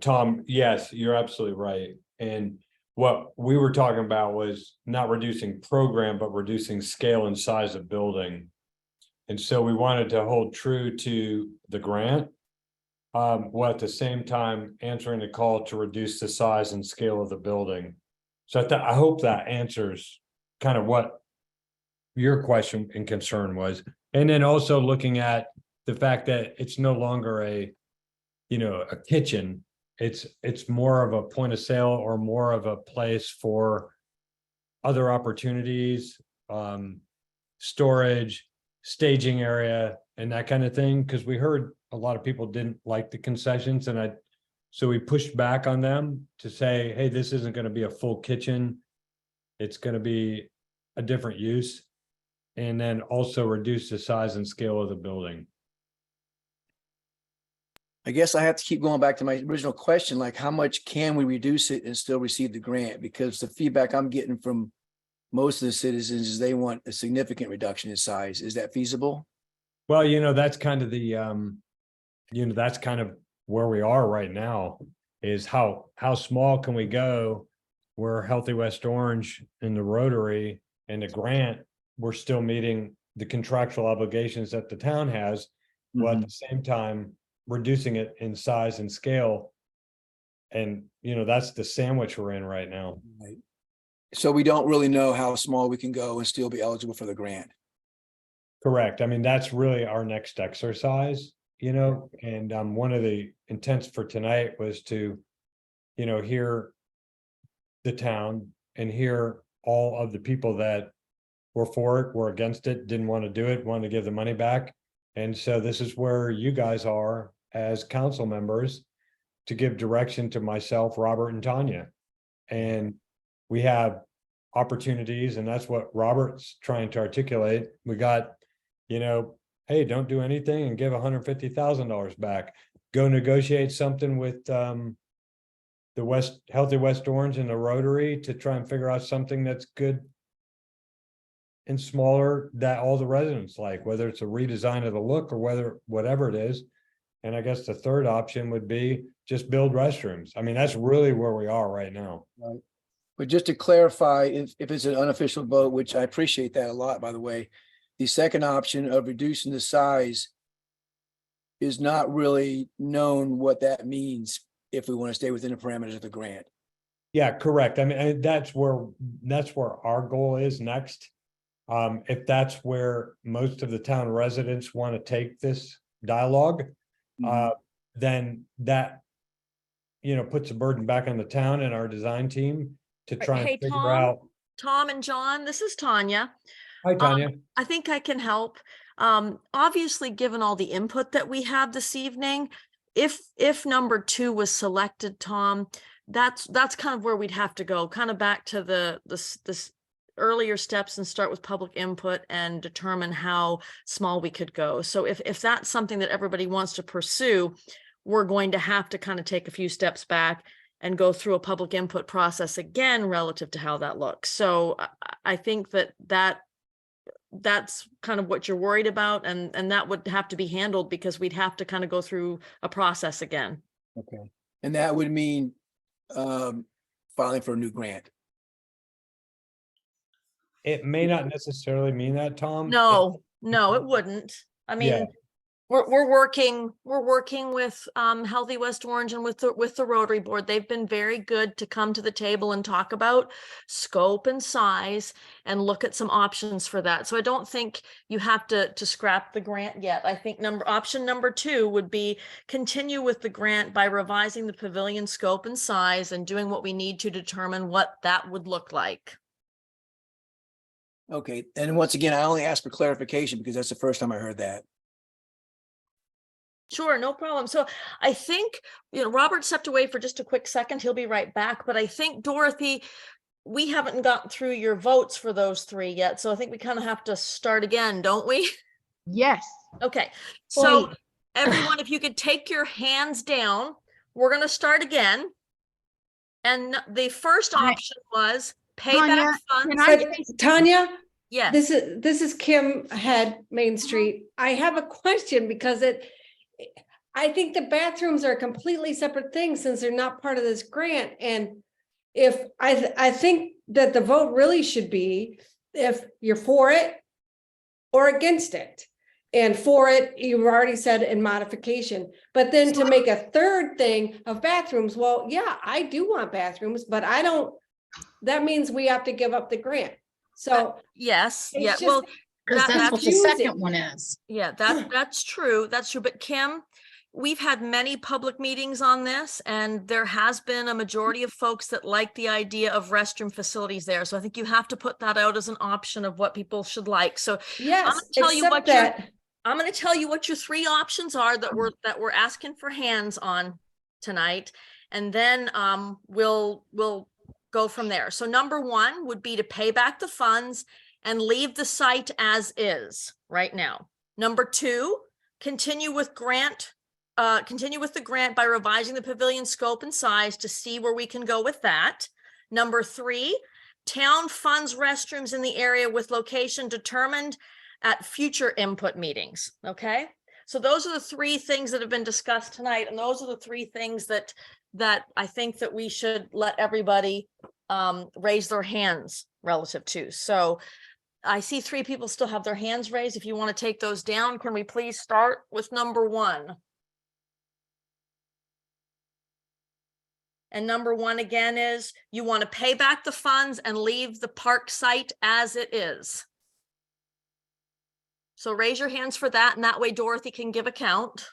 Tom, yes, you're absolutely right. And what we were talking about was not reducing program, but reducing scale and size of building. And so we wanted to hold true to the grant, while at the same time answering the call to reduce the size and scale of the building. So I hope that answers kind of what your question and concern was. And then also looking at the fact that it's no longer a kitchen. It's more of a point of sale, or more of a place for other opportunities, storage, staging area, and that kind of thing. Because we heard a lot of people didn't like the concessions, and so we pushed back on them to say, hey, this isn't going to be a full kitchen. It's going to be a different use, and then also reduce the size and scale of the building. I guess I have to keep going back to my original question, like how much can we reduce it and still receive the grant? Because the feedback I'm getting from most of the citizens is they want a significant reduction in size. Is that feasible? Well, that's kind of the, that's kind of where we are right now, is how small can we go? Where Healthy West Orange and the Rotary and the grant, we're still meeting the contractual obligations that the town has, while at the same time reducing it in size and scale. And, that's the sandwich we're in right now. Right. So we don't really know how small we can go and still be eligible for the grant. Correct. I mean, that's really our next exercise, and one of the intents for tonight was to, hear the town and hear all of the people that were for it, were against it, didn't want to do it, wanted to give the money back. And so this is where you guys are as council members to give direction to myself, Robert, and Tanya. And we have opportunities, and that's what Robert's trying to articulate. We got, hey, don't do anything and give $150,000 back. Go negotiate something with the Healthy West Orange and the Rotary to try and figure out something that's good and smaller that all the residents like, whether it's a redesign of the look or whatever it is. And I guess the third option would be just build restrooms. I mean, that's really where we are right now. Right. But just to clarify, if it's an unofficial vote, which I appreciate that a lot, by the way, the second option of reducing the size is not really known what that means if we want to stay within the parameters of the grant. Yeah, correct. I mean, that's where our goal is next. If that's where most of the town residents want to take this dialogue, then that, puts a burden back on the town and our design team to try and Hey, figure out. Tom and John, this is Tanya. Hi, Tanya. I think I can help. Obviously, given all the input that we had this evening, if number 2 was selected, Tom, that's kind of where we'd have to go, kind of back to this earlier steps and start with public input and determine how small we could go. So if that's something that everybody wants to pursue, we're going to have to kind of take a few steps back and go through a public input process again relative to how that looks. So I think that's kind of what you're worried about, and that would have to be handled because we'd have to kind of go through a process again. Okay. And that would mean filing for a new grant. It may not necessarily mean that, Tom. No, it wouldn't. I mean, Yeah. we're working with Healthy West Orange and with the Rotary Board. They've been very good to come to the table and talk about scope and size and look at some options for that. So I don't think you have to scrap the grant yet. I think option number 2 would be continue with the grant by revising the pavilion scope and size and doing what we need to determine what that would look like. Okay. And once again, I only asked for clarification because that's the first time I heard that. Sure, no problem. So I think, Robert stepped away for just a quick second. He'll be right back. But I think, Dorothy, we haven't gotten through your votes for those three yet. So I think we kind of have to start again, don't we? Yes. Okay. So Wait. everyone, if you could take your hands down, we're going to start again. And the first option was pay Tanya, back funds. But Tanya, Yes. this is Kim Head, Main Street. I have a question because I think the bathrooms are a completely separate thing since they're not part of this grant. And if I think that the vote really should be if you're for it or against it. And for it, you've already said in modification, but then to make a third thing of bathrooms, well, yeah, I do want bathrooms, but I don't, that means we have to give up the grant. So Yes, it's yeah, just- well, Because that's what the confusing. second one is. yeah, that's true. That's true. But Kim, we've had many public meetings on this, and there has been a majority of folks that like the idea of restroom facilities there. So I think you have to put that out as an option of what people should like. So yes, tell you except what that. I'm going to tell you what your three options are that we're asking for hands on tonight, and then we'll go from there. So number one would be to pay back the funds and leave the site as is right now. Number two, continue with the grant by revising the pavilion scope and size to see where we can go with that. Number three, town funds restrooms in the area with location determined at future input meetings. Okay. So those are the three things that have been discussed tonight. And those are the three things that I think that we should let everybody raise their hands relative to. So I see three people still have their hands raised. If you want to take those down, can we please start with number one? And number one again is you want to pay back the funds and leave the park site as it is. So raise your hands for that, and that way Dorothy can give a count.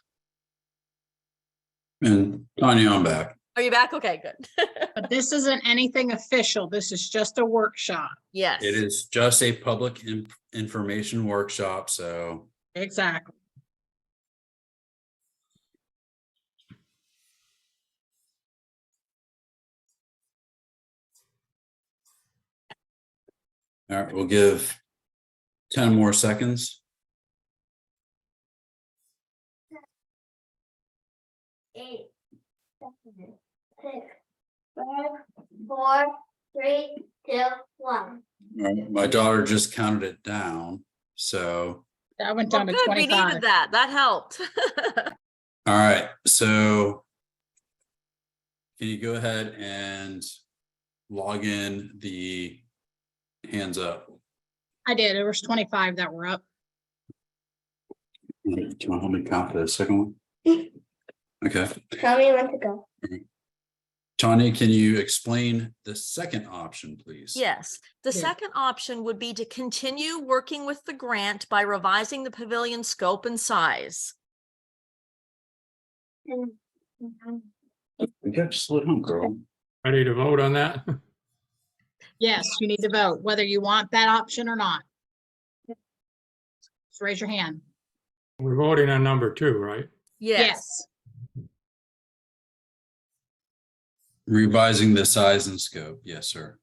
And Tanya, I'm back. Are you back? Okay, good. But this isn't anything official. This is just a workshop. Yes. It is just a public information workshop, so. Exactly. All right, we'll give 10 more seconds. 8, 7, 6, 5, 4, 3, 2, 1. All right, my daughter just counted it down, so. That went Well, down to good. We 25. needed that. That helped. All right, so can you go ahead and log in the hands up? I did. There was 25 that were up. Do you want me to count the second one? Okay. Tell me when to go. Tanya, can you explain the second option, please? Yes. The second option would be to continue working with the grant by revising the pavilion scope and size. We got to slow down, girl. Ready to vote on that? Yes, you need to vote whether you want that option or not. Just raise your hand. We're voting on number two, right? Yes. Revising the size and scope. Yes, sir.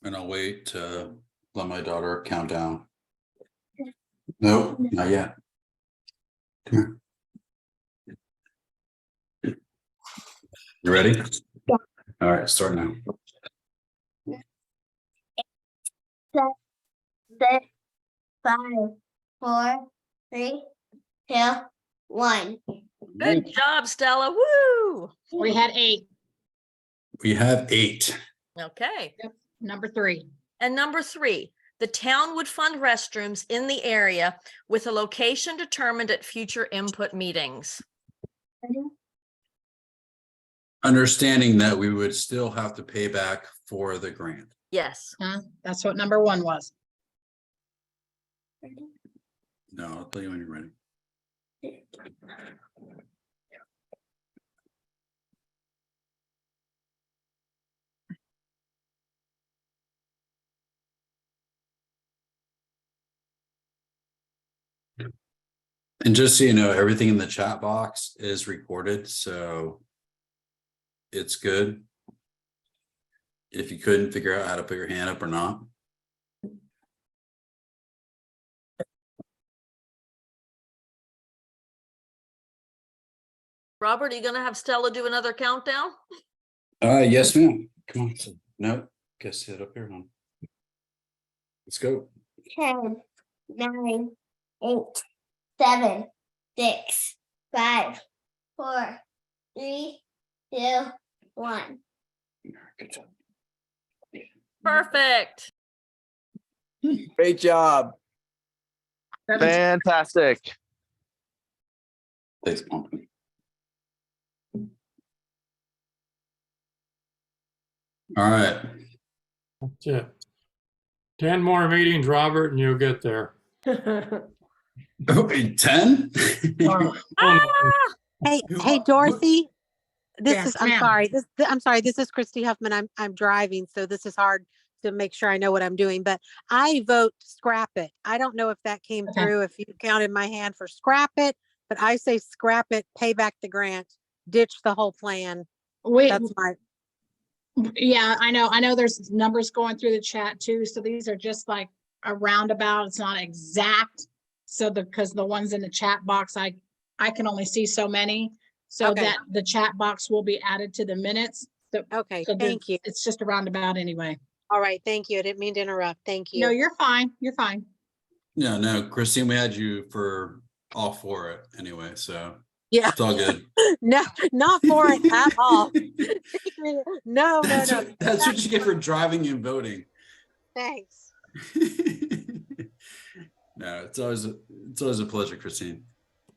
And I'll wait to let my daughter count down. Nope, not yet. Come here. You ready? All right, start now. 7, 6, 5, 4, 3, 2, 1. Good job, Stella. Woo! We had 8. We have 8. Okay. Yep. Number 3. And number 3, the town would fund restrooms in the area with a location determined at future input meetings. Understanding that we would still have to pay back for the grant. Yes. That's what number 1 was. No, I'll tell you when you're ready. And just so you know, everything in the chat box is recorded, so it's good. If you couldn't figure out how to put your hand up or not. Robert, are you gonna have Stella do another countdown? Yes, ma'am. Come on. No, guess sit up here, hon. Let's go. 10, 9, 8, 7, 6, 5, 4, 3, 2, 1. Good job. Perfect. Great job. Fantastic. Thanks, Pumpkin. All right. That's it. 10 more meetings, Robert, and you'll get there. Oh, 10? Hey, Dorothy. This Yes, is, I'm ma'am. sorry, I'm sorry, this is Christy Huffman. I'm driving, so this is hard to make sure I know what I'm doing, but I vote scrap it. I don't know if that came Okay. through, if you counted my hand for scrap it, but I say scrap it, pay back the grant, ditch the whole plan. That's my, Yeah, I know there's numbers going through the chat too, so these are just like a roundabout, it's not exact. So because the ones in the chat box, I can only see so many, so Okay. that the chat box will be added to the minutes. So, okay, so thank you. it's just a roundabout anyway. All right, thank you. I didn't mean to interrupt. Thank you. No, you're fine, you're fine. Yeah, no, Christine, we had you for all for it anyway, so Yeah. it's all good. No, not for it at all. No, That's no. that's what you get for driving and voting. Thanks. No, it's always a pleasure, Christine.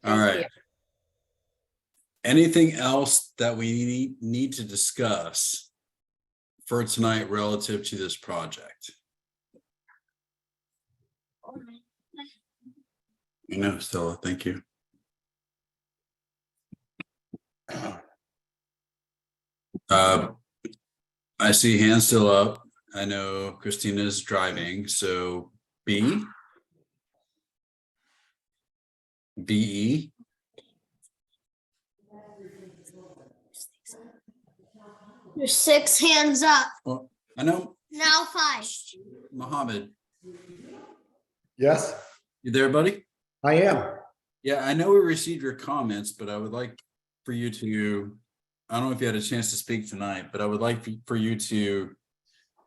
All Thank right. you. Anything else that we need to discuss for tonight relative to this project? No, Stella, thank you. I see hands still up. I know Christina's driving, so B. BE. There's 6 hands up. Well, I know Now 5. Mohammed. Yes, You there, buddy? I am. Yeah, I know we received your comments, but I would like for you to, I don't know if you had a chance to speak tonight, but I would like for you to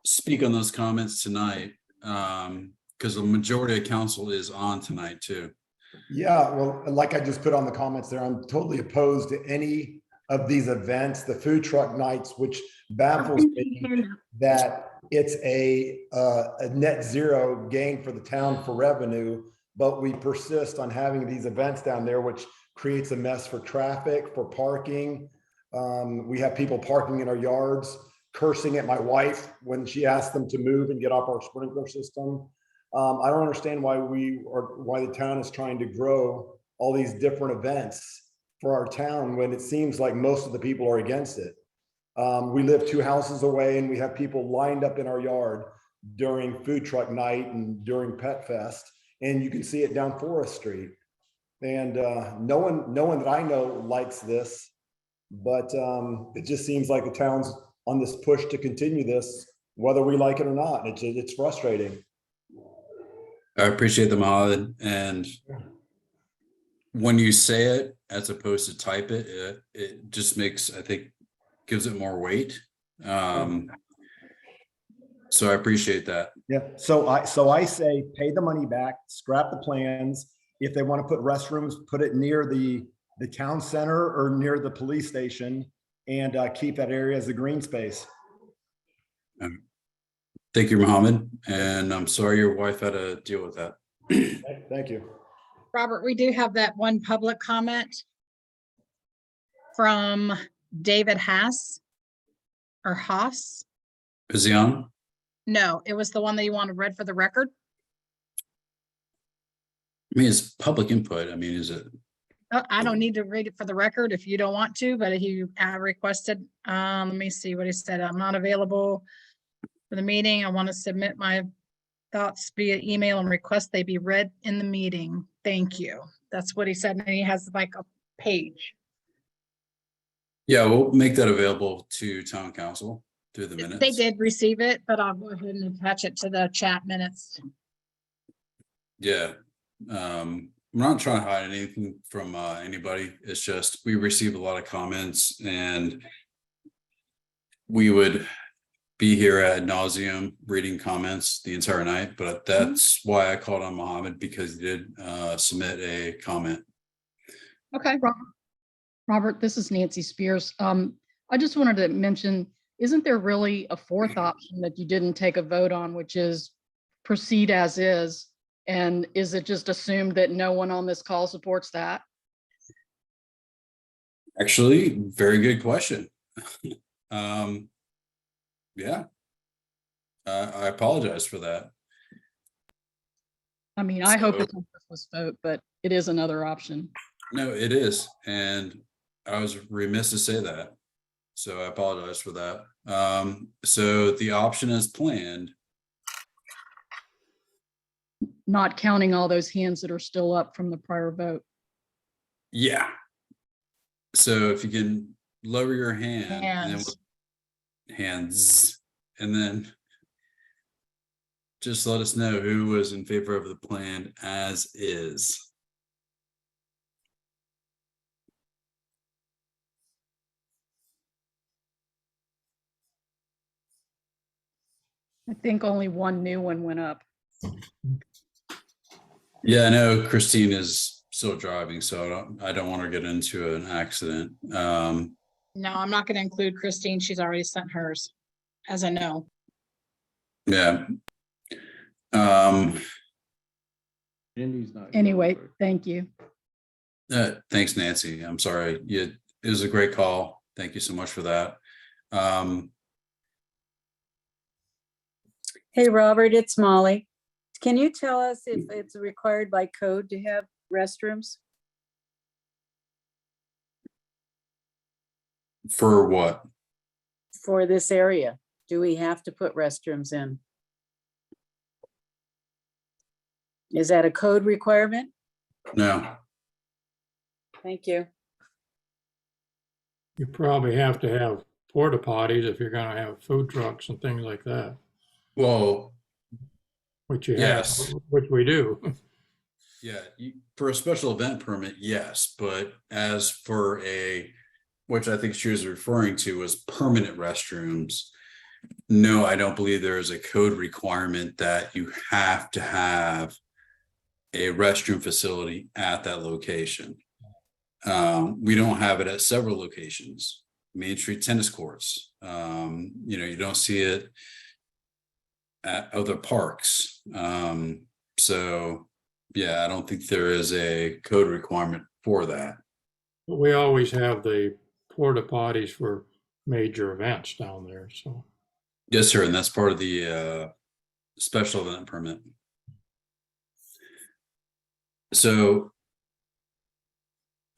speak on those comments tonight, because the majority of council is on tonight too. Yeah, well, like I just put on the comments there, I'm totally opposed to any of these events, the food truck nights, which baffles me that it's a net zero gain for the town for revenue, but we persist on having these events down there, which creates a mess for traffic, for parking. We have people parking in our yards, cursing at my wife when she asked them to move and get off our sprinkler system. I don't understand why the town is trying to grow all these different events for our town when it seems like most of the people are against it. We live 2 houses away and we have people lined up in our yard during food truck night and during Pet Fest, and you can see it down Forest Street. And no one that I know likes this, but it just seems like the town's on this push to continue this, whether we like it or not. It's frustrating. I appreciate the Mohammed, and when you say it as opposed to type it, it just makes, I think, gives it more weight. So I appreciate that. Yeah. So I say pay the money back, scrap the plans. If they want to put restrooms, put it near the town center or near the police station, and keep that area as a green space. Thank you, Mohammed, and I'm sorry your wife had to deal with that. Thank you. Robert, we do have that one public comment from David Haas or Haas. Is he on? No, it was the one that you wanted read for the record. I mean, it's public input. I mean, is it? I don't need to read it for the record if you don't want to, but he requested, let me see what he said. I'm not available for the meeting. I want to submit my thoughts via email and request they be read in the meeting. Thank you. That's what he said. And he has like a page. Yeah, we'll make that available to town council through the minutes. They did receive it, but I'll go ahead and attach it to the chat minutes. Yeah. I'm not trying to hide anything from anybody. It's just we received a lot of comments and we would be here ad nauseum reading comments the entire night, but that's why I called on Mohammed, because he did submit a comment. Okay. Robert, this is Nancy Spears. I just wanted to mention, isn't there really a fourth option that you didn't take a vote on, which is proceed as is? And is it just assumed that no one on this call supports that? Actually, very good question. Yeah. I apologize for that. I mean, I hope So- it's a worthless vote, but it is another option. No, it is. And I was remiss to say that. So I apologize for that. So the option is planned. Not counting all those hands that are still up from the prior vote. Yeah. So if you can lower your hand and then Hands. hands, and then just let us know who was in favor of the plan as is. I think only one new one went up. Yeah, I know Christine is still driving, so I don't want to get into an accident. No, I'm not going to include Christine. She's already sent hers, as I know. Yeah. Anyway, thank you. Thanks, Nancy. I'm sorry. It was a great call. Thank you so much for that. Hey, Robert, it's Molly. Can you tell us if it's required by code to have restrooms? For what? For this area? Do we have to put restrooms in? Is that a code requirement? No. Thank you. You probably have to have porta potties if you're gonna have food trucks and things like that, Well, which you have, yes. which we do. Yeah, for a special event permit, yes, but as for which I think she was referring to was permanent restrooms. No, I don't believe there is a code requirement that you have to have a restroom facility at that location. We don't have it at several locations. Main Street tennis courts. You don't see it at other parks. So yeah, I don't think there is a code requirement for that. But we always have the porta potties for major events down there, so. Yes, sir, and that's part of the special event permit. So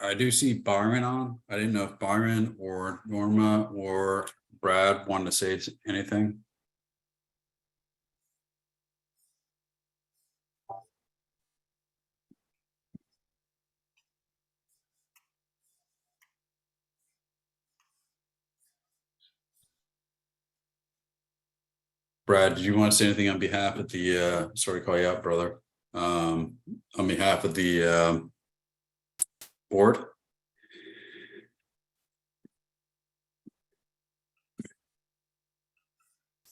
I do see Byron on. I didn't know if Byron or Norma or Brad wanted to say anything. Brad, did you want to say anything on behalf of the, sorry to call you out, brother, on behalf of the board?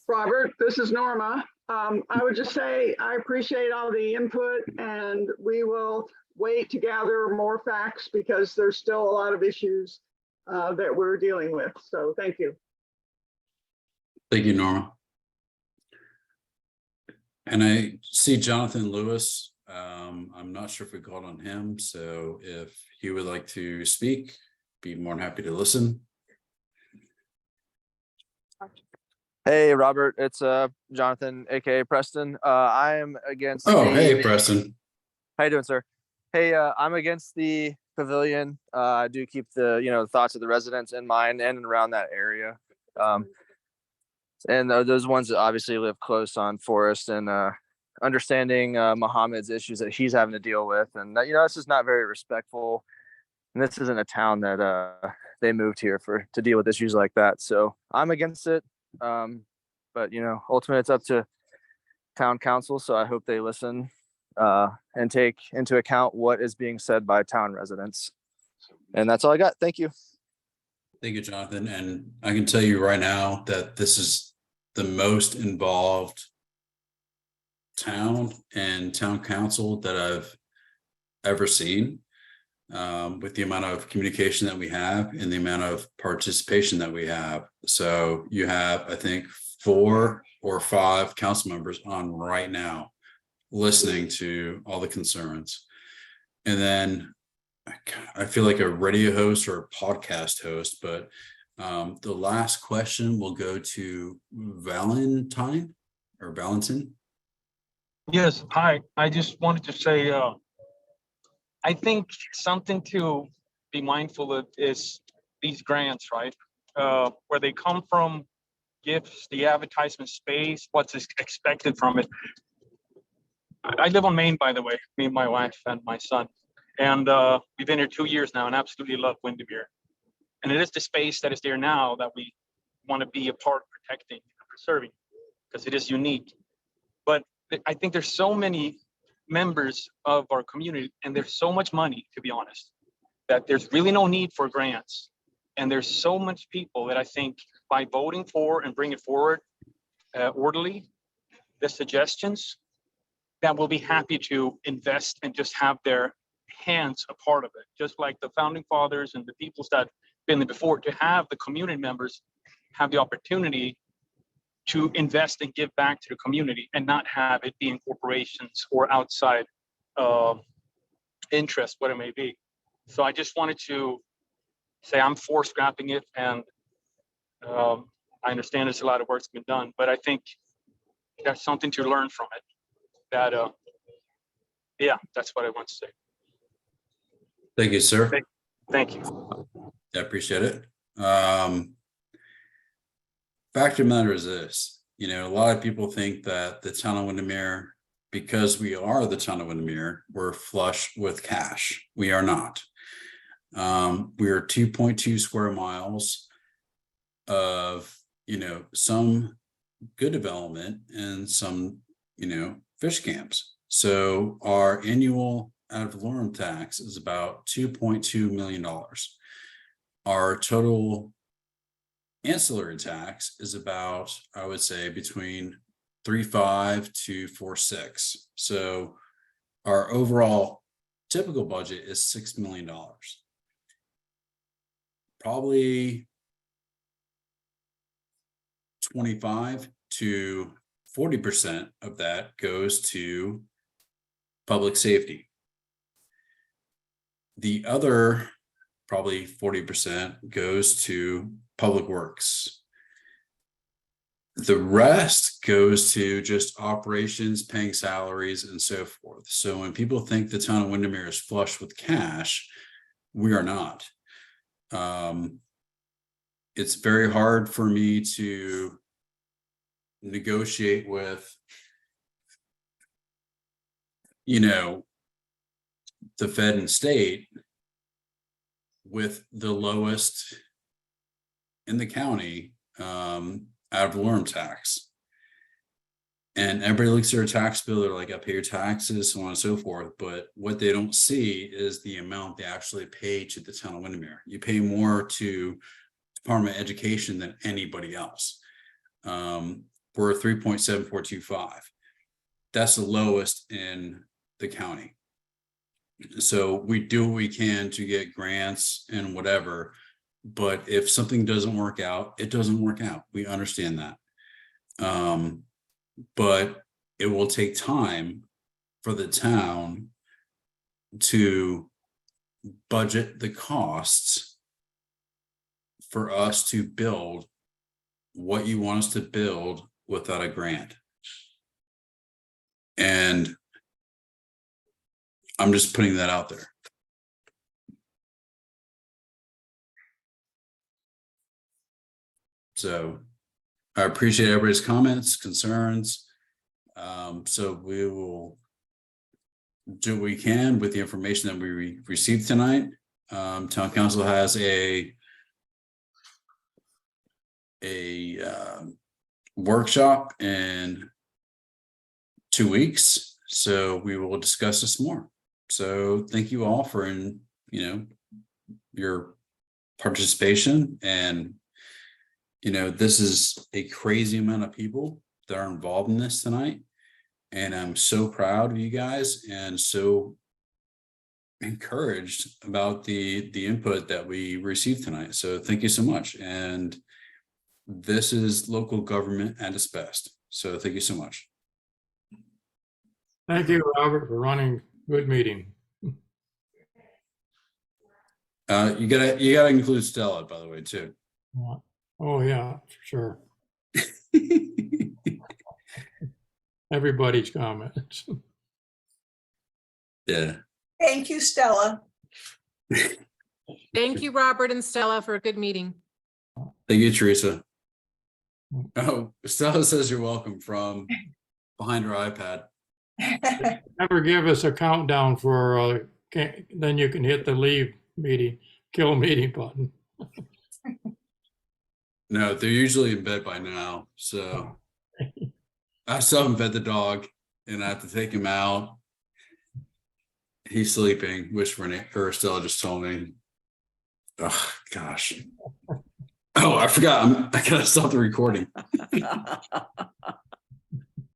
Robert, this is Norma. I would just say I appreciate all the input and we will wait to gather more facts because there's still a lot of issues that we're dealing with. So thank you. Thank you, Norma. And I see Jonathan Lewis. I'm not sure if we called on him, so if he would like to speak, be more than happy to listen. Hey, Robert, it's Jonathan, aka Preston. I am against. Hey, Preston. How you doing, sir? Hey, I'm against the pavilion. I do keep the thoughts of the residents in mind and around that area. And those ones that obviously live close on Forest and understanding Muhammad's issues that he's having to deal with, and that, that's just not very respectful. And this isn't a town that they moved here to deal with issues like that. So I'm against it. But ultimately it's up to town council. So I hope they listen and take into account what is being said by town residents. And that's all I got. Thank you. Thank you, Jonathan. And I can tell you right now that this is the most involved town and town council that I've ever seen, with the amount of communication that we have and the amount of participation that we have. So you have, I think, 4 or 5 council members on right now listening to all the concerns. And then I feel like a radio host or a podcast host, but the last question will go to Valentin. Yes, hi. I just wanted to say, I think something to be mindful of is these grants, right? Where they come from, gifts, the advertisement space, what's expected from it. I live on Maine, by the way, me and my wife and my son. And we've been here 2 years now and absolutely love Windermere. And it is the space that is there now that we want to be a part of protecting and preserving, because it is unique. But I think there's so many members of our community and there's so much money, to be honest, that there's really no need for grants. And there's so much people that I think by voting for and bringing forward orderly the suggestions, that will be happy to invest and just have their hands a part of it, just like the founding fathers and the peoples that been there before, to have the community members have the opportunity to invest and give back to the community and not have it be in corporations or outside interest, what it may be. So I just wanted to say I'm for scrapping it, and I understand there's a lot of work's been done, but I think that's something to learn from it. That yeah, that's what I want to say. Thank you, sir. Thank you. I appreciate it. Fact of the matter is this, a lot of people think that the town of Windermere, because we are the town of Windermere, we're flush with cash. We are not. We are 2.2 square miles of, some good development and some, fish camps. So our annual ad valorem tax is about $2.2 million. Our total ancillary tax is about, I would say, between 3.5 to 4.6. So our overall typical budget is $6 million. Probably 25 to 40% of that goes to public safety. The other probably 40% goes to public works. The rest goes to just operations, paying salaries, and so forth. So when people think the town of Windermere is flush with cash, we are not. It's very hard for me to negotiate with, the Fed and state with the lowest in the county ad valorem tax. And everybody looks at their tax bill, they're like, I pay your taxes, so on and so forth. But what they don't see is the amount they actually pay to the town of Windermere. You pay more to Department of Education than anybody else. We're 3.7425. That's the lowest in the county. So we do what we can to get grants and whatever, but if something doesn't work out, it doesn't work out. We understand that. But it will take time for the town to budget the costs for us to build what you want us to build without a grant. And I'm just putting that out there. So I appreciate everybody's comments, concerns. So we will do what we can with the information that we received tonight. Town council has a workshop in 2 weeks, so we will discuss this more. So thank you all for your participation, and this is a crazy amount of people that are involved in this tonight, and I'm so proud of you guys and so encouraged about the input that we received tonight. So thank you so much. And this is local government at its best. So thank you so much. Thank you, Robert, for running good meeting. You gotta include Stella, by the way, too. Oh, yeah, for sure. Everybody's comments. Yeah. Thank you, Stella. Thank you, Robert and Stella, for a good meeting. Thank you, Teresa. Oh, Stella says you're welcome from behind her iPad. Never give us a countdown for, then you can hit the leave meeting, kill meeting button. No, they're usually in bed by now. So I still haven't fed the dog and I have to take him out. He's sleeping, which Stella just told me. Oh, gosh. Oh, I forgot. I gotta stop the recording.